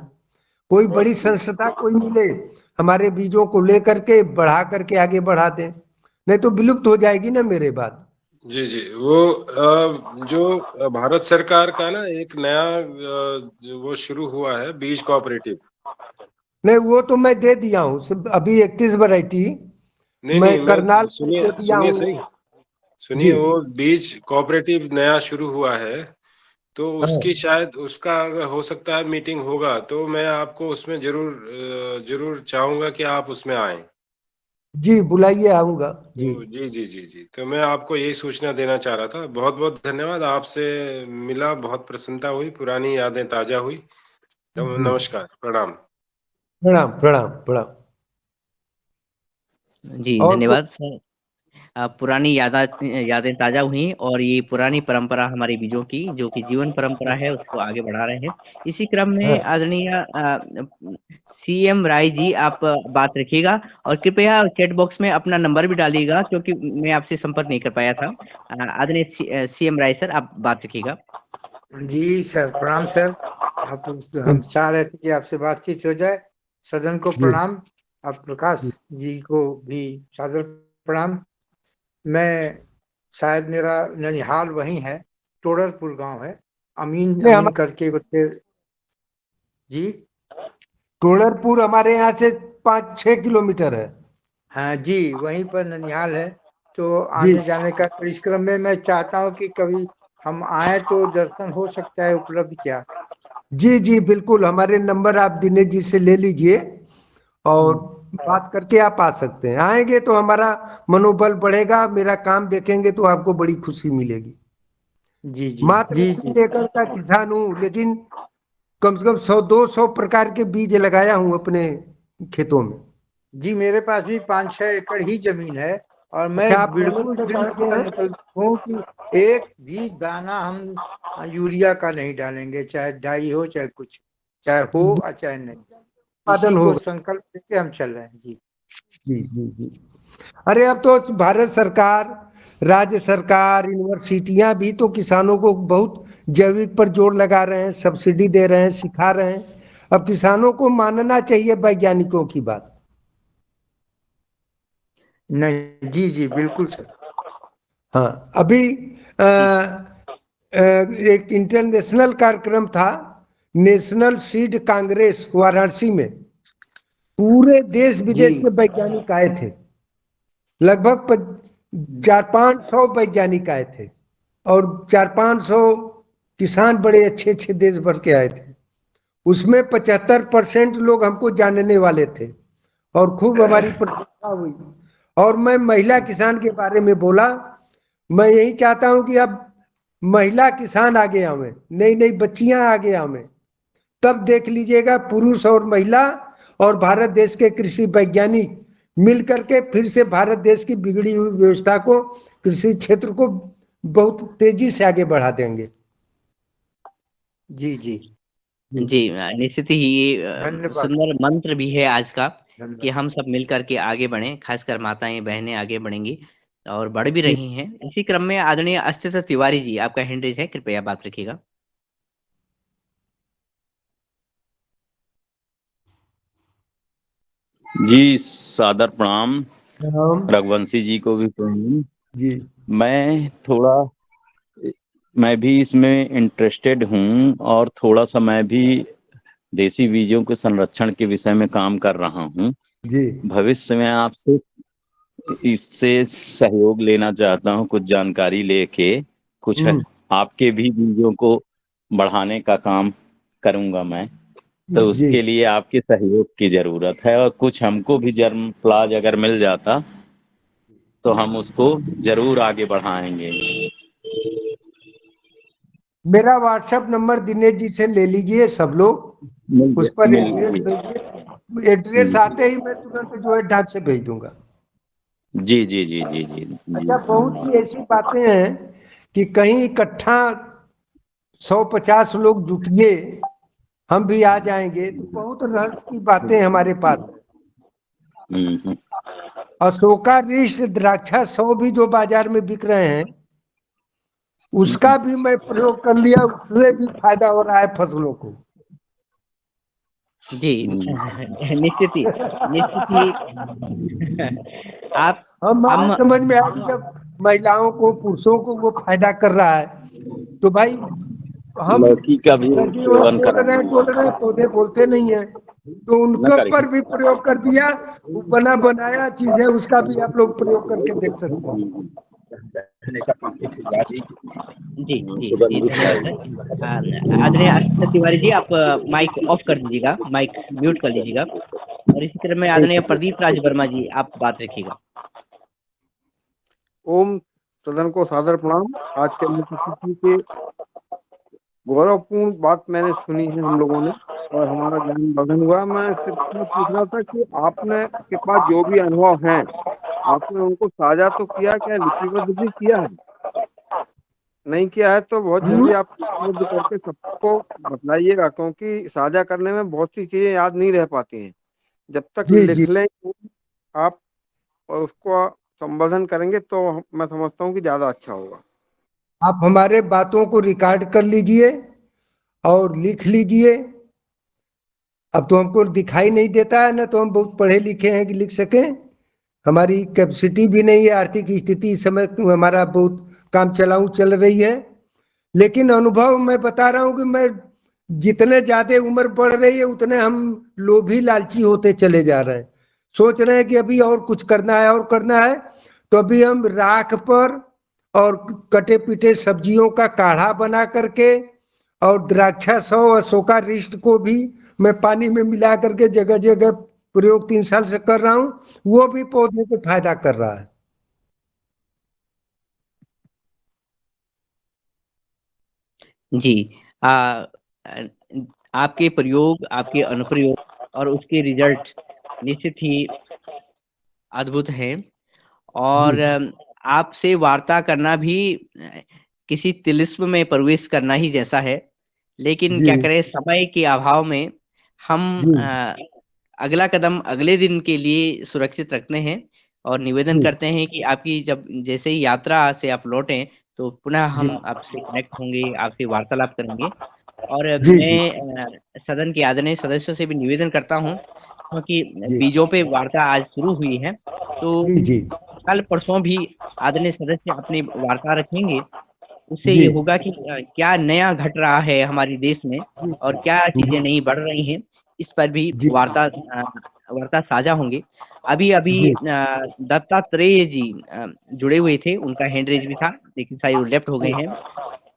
कोई बहुत बड़ी संस्था कोई मिले, हमारे बीजों को लेकर के बढ़ा करके आगे बढ़ा दें, नहीं तो विलुप्त हो जाएगी ना मेरे बाद। जी जी। वो जो भारत सरकार का ना एक नया वो शुरू हुआ है, बीज कोऑपरेटिव। नहीं, वो तो मैं दे दिया हूँ, अभी 31 वैरायटी नहीं मैं नहीं, करनाल मैं में सुनिए दे दिया सुनिए हूँ। सही। सुनिए, जी वो बीज कोऑपरेटिव नया शुरू हुआ है, तो हाँ उसकी शायद उसका अगर हो सकता है मीटिंग होगा, तो मैं आपको उसमें जरूर जरूर चाहूंगा कि आप उसमें आएं। जी, बुलाइए, आऊंगा जी। तो जी जी जी जी। तो मैं आपको यही सूचना देना चाह रहा था। बहुत बहुत धन्यवाद, आपसे मिला बहुत प्रसन्नता हुई, पुरानी यादें ताजा हुई। जी नमस्कार, प्रणाम। प्रणाम प्रणाम प्रणाम। जी और कोई। धन्यवाद सर। पुरानी यादें ताजा हुई और ये पुरानी परंपरा हमारे बीजों की जो कि जीवन परंपरा है उसको आगे बढ़ा रहे हैं। इसी क्रम हाँ, में आदरणीय सीएम राय जी आप बात रखिएगा और कृपया चैट बॉक्स में अपना नंबर भी डालिएगा क्योंकि मैं आपसे संपर्क नहीं कर पाया था। आदरणीय सीएम राय सर आप बात रखिएगा। जी सर, प्रणाम सर। आप हम चाह रहे थे कि आपसे बातचीत हो जाए। सदन को जी प्रणाम। आप प्रकाश जी। जी को भी सादर प्रणाम। मैं शायद मेरा ननिहाल वही है, टोडरपुर गांव है। अमीन नहीं, अमीन करके जी टोलरपुर हमारे यहाँ से 5-6 किलोमीटर है। हाँ जी, वहीं पर ननिहाल है। तो जी आने जाने का परिश्रम में मैं चाहता हूँ कि कभी हम आए तो दर्शन हो सकता है उपलब्ध क्या? जी जी बिल्कुल, हमारे नंबर आप दिनेश जी से ले लीजिए, और बात करके आप आ सकते हैं। आएंगे तो हमारा मनोबल बढ़ेगा, मेरा काम देखेंगे तो आपको बड़ी खुशी मिलेगी। जी जी मात्र जी जी 3 एकड़ का किसान हूँ, लेकिन कम से कम 100-200 प्रकार के बीज लगाया हूँ अपने खेतों में। जी, मेरे पास भी 5-6 एकड़ ही जमीन है, और मैं अच्छा, आप पहले बिल्कुल से दृढ़ करते हैं? संकल्प हूँ कि एक भी दाना हम यूरिया का नहीं डालेंगे, चाहे डाई हो चाहे कुछ, चाहे हो और चाहे नहीं। इसी उत्पादन को होगा। संकल्प लेके हम चल रहे हैं जी। जी जी जी। अरे अब तो भारत सरकार, राज्य सरकार, यूनिवर्सिटियां भी तो किसानों को बहुत जैविक पर जोर लगा रहे हैं, सब्सिडी दे रहे हैं, सिखा रहे हैं। अब किसानों को मानना चाहिए वैज्ञानिकों की बात। नहीं, जी जी बिल्कुल सर। हाँ, अभी एक इंटरनेशनल कार्यक्रम था, नेशनल सीड कांग्रेस वाराणसी में। पूरे देश विदेश के वैज्ञानिक आए थे, लगभग 400-500 वैज्ञानिक आए थे, और 400-500 किसान बड़े अच्छे अच्छे देश भर के आए थे। उसमें 75% लोग हमको जानने वाले थे और खूब हमारी प्रशंसा हुई। और मैं महिला किसान के बारे में बोला। मैं यही चाहता हूं कि अब महिला किसान आगे आवे, नई नई बच्चियां आगे आवे, तब देख लीजिएगा पुरुष और महिला और भारत देश के कृषि वैज्ञानिक मिल करके फिर से भारत देश की बिगड़ी हुई व्यवस्था को, कृषि क्षेत्र को बहुत तेजी से आगे बढ़ा देंगे। जी जी जी, निश्चित ही ये धन्यवाद। सुंदर मंत्र भी है आज का कि धन्यवाद। हम सब मिलकर के आगे बढ़ें, खासकर माताएं बहनें आगे बढ़ेंगी और बढ़ भी रही हैं। इसी क्रम में आदरणीय अस्तित्व तिवारी जी, आपका हैंड रेज है, कृपया बात रखिएगा। जी सादर प्रणाम, राम रघुवंशी जी को भी प्रणाम। जी। मैं भी इसमें इंटरेस्टेड हूँ और थोड़ा सा मैं भी देसी बीजों के संरक्षण के विषय में काम कर रहा हूँ। जी भविष्य में आपसे इससे सहयोग लेना चाहता हूँ, कुछ जानकारी लेके कुछ आपके भी बीजों को बढ़ाने का काम करूंगा मैं। तो जी उसके लिए आपके सहयोग की जरूरत है और कुछ हमको भी जर्म प्लाज अगर मिल जाता तो हम उसको जरूर आगे बढ़ाएंगे। मेरा व्हाट्सएप नंबर दिनेश जी से ले लीजिए सब लोग, उस पर एड्रेस आते ही मैं तुरंत जो है डाक से भेज दूंगा। जी जी जी जी जी अच्छा, बहुत सी ऐसी बातें हैं कि कहीं इकट्ठा 100-50 लोग जुटिए, हम भी आ जाएंगे, तो बहुत रहस्य की बातें हमारे पास। अशोका रिष्ट द्राक्षा 100 भी जो बाजार में बिक रहे हैं, उसका भी मैं प्रयोग कर लिया, उससे भी फायदा हो रहा है फसलों को। जी निश्चित ही आप हम समझ में आया कि जब महिलाओं को, पुरुषों को वो फायदा कर रहा है, तो भाई हम लौकी का भी सेवन बोल रहे पौधे बोलते नहीं है, तो उनके ऊपर भी प्रयोग कर दिया। वो बना बनाया चीज है, उसका भी आप लोग प्रयोग करके देख सकते हैं। जी जी जी, धन्यवाद सर। आदरणीय अस्तित्व तिवारी जी, आप माइक ऑफ कर दीजिएगा, माइक म्यूट कर लीजिएगा। और इसी क्रम में आदरणीय प्रदीप राज वर्मा जी, आप बात रखिएगा। ओम सदन को सादर प्रणाम। आज के मुख्य अतिथि के गौरवपूर्ण बात मैंने सुनी है हम लोगों ने, और हमारा ज्ञान वर्धन हुआ। मैं सिर्फ पूछ रहा था कि आपने के पास जो भी अनुभव हैं, आपने उनको साझा तो किया, क्या लिपिबद्ध भी किया है? नहीं किया है तो बहुत जल्दी आप लिपिबद्ध करके सबको बतलाइएगा, क्योंकि साझा करने में बहुत सी चीजें याद नहीं रह पाती हैं। जब तक लिख लें आप और उसको संबोधन करेंगे तो मैं समझता हूँ कि ज्यादा अच्छा होगा। आप हमारे बातों को रिकॉर्ड कर लीजिए और लिख लीजिए। अब तो हमको दिखाई नहीं देता है ना, तो हम बहुत पढ़े लिखे हैं कि लिख सकें। हमारी कैपेसिटी भी नहीं है, आर्थिक स्थिति इस समय हमारा बहुत काम चलाऊ चल रही है। लेकिन अनुभव मैं बता रहा हूं कि मैं जितने ज्यादा उम्र बढ़ रही है, उतने हम लोभी लालची होते चले जा रहे हैं। सोच रहे हैं कि अभी और कुछ करना है और करना है, तो अभी हम राख पर और कटे पीटे सब्जियों का काढ़ा बना करके, और द्राक्षा 100 अशोका रिष्ट को भी मैं पानी में मिला करके जगह जगह प्रयोग 3 साल से कर रहा हूं। वो भी पौधे को फायदा कर रहा है। जी, आपके प्रयोग, आपके अनुप्रयोग और उसके रिजल्ट निश्चित ही अद्भुत हैं। और आपसे वार्ता करना भी किसी तिलिस्म में प्रवेश करना ही जैसा है। लेकिन क्या करें, समय के अभाव में हम अगला कदम अगले दिन के लिए सुरक्षित रखते हैं। और निवेदन जी करते हैं कि आपकी जब जैसे ही यात्रा से आप लौटें तो पुनः जी हम आपसे कनेक्ट होंगे, आपसे वार्तालाप करेंगे। और जी जी मैं सदन के आदरणीय सदस्यों से भी निवेदन करता हूँ, क्योंकि जी बीजों पे वार्ता आज शुरू हुई है, तो जी जी कल परसों भी आदरणीय सदस्य अपनी वार्ता रखेंगे। उससे जी ये होगा कि क्या नया घट रहा है हमारे देश में और क्या चीजें नई बढ़ रही हैं, इस पर भी जी वार्ता साझा होंगे। अभी अभी जी दत्तात्रेय जी जुड़े हुए थे, उनका हैंड रेज भी था, लेकिन शायद वो लेफ्ट हो गए हैं।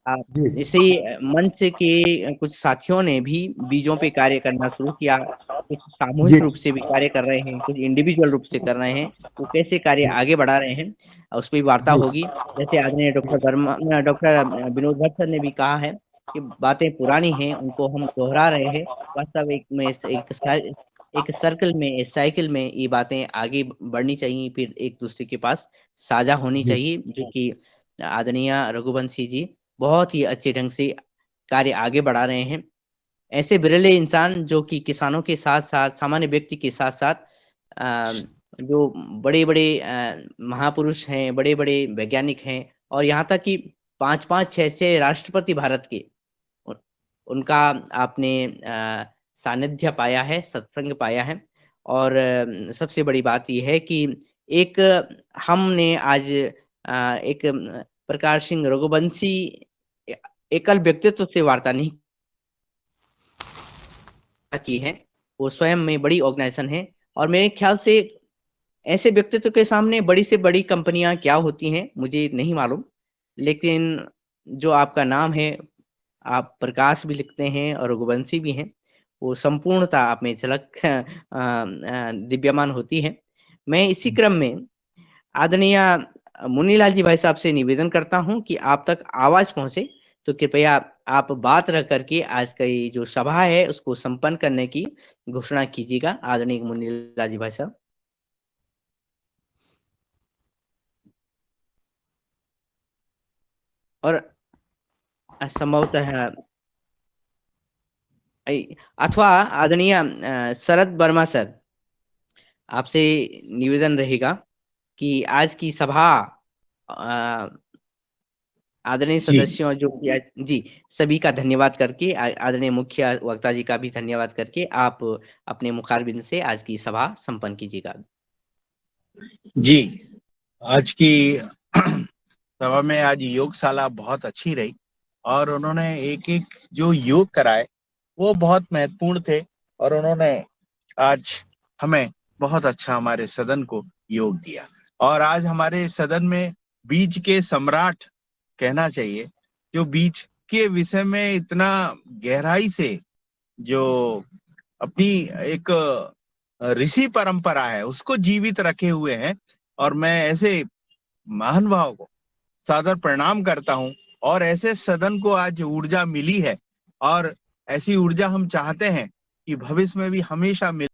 जी इसे मंच के कुछ साथियों ने भी बीजों पे कार्य करना शुरू किया, कुछ जी सामूहिक रूप से भी कार्य कर रहे हैं, कुछ इंडिविजुअल रूप से कर रहे हैं। वो कैसे कार्य आगे बढ़ा रहे हैं उस पर वार्ता जी होगी। जैसे आदरणीय डॉक्टर विनोद भट्ट सर ने भी कहा है कि बातें पुरानी हैं, उनको हम दोहरा रहे हैं। वास्तविक में एक सर्कल में, एक साइकिल में ये बातें आगे बढ़नी चाहिए, फिर एक दूसरे के पास साझा होनी जी चाहिए, जो कि आदरणीय रघुवंशी जी बहुत ही अच्छे ढंग से कार्य आगे बढ़ा रहे हैं। ऐसे बिरले इंसान जो कि किसानों के साथ साथ, सामान्य व्यक्ति के साथ साथ जो बड़े बड़े महापुरुष हैं, बड़े बड़े वैज्ञानिक हैं, और यहाँ तक कि 5-5 6-6 राष्ट्रपति भारत के, उन- उनका आपने सानिध्य पाया है, सत्संग पाया है। और सबसे बड़ी बात यह है कि एक हमने आज एक प्रकाश सिंह रघुवंशी एकल व्यक्तित्व से वार्ता नहीं की है, वो स्वयं में बड़ी ऑर्गेनाइजेशन है। और मेरे ख्याल से ऐसे व्यक्तित्व के सामने बड़ी से बड़ी कंपनियां क्या होती हैं मुझे नहीं मालूम, लेकिन जो आपका नाम है, आप प्रकाश भी लिखते हैं और रघुवंशी भी हैं, वो संपूर्णता आप में झलक दिव्यमान होती है। मैं इसी क्रम में आदरणीय मुन्नीलाल जी भाई साहब से निवेदन करता हूं कि आप तक आवाज पहुंचे, तो कृपया आप बात रख करके आज का ये जो सभा है उसको संपन्न करने की घोषणा कीजिएगा, आदरणीय मुन्नीलाल जी भाई साहब। और संभवतः अथवा आदरणीय शरद वर्मा सर, आपसे निवेदन रहेगा कि आज की सभा अ, आदरणीय जी सदस्यों जो कि जी सभी का धन्यवाद करके, आदरणीय मुख्य वक्ता जी का भी धन्यवाद करके आप अपने मुखारबिंद से आज की सभा संपन्न कीजिएगा। जी, आज की सभा में आज योगशाला बहुत अच्छी रही और उन्होंने एक एक जो योग कराए वो बहुत महत्वपूर्ण थे, और उन्होंने आज हमें बहुत अच्छा हमारे सदन को योग दिया। और आज हमारे सदन में बीज के सम्राट कहना चाहिए, जो बीज के विषय में इतना गहराई से जो अपनी एक ऋषि परंपरा है उसको जीवित रखे हुए हैं। और मैं ऐसे महान भाव को सादर प्रणाम करता हूं। और ऐसे सदन को आज ऊर्जा मिली है, और ऐसी ऊर्जा हम चाहते हैं कि भविष्य में भी हमेशा मिले।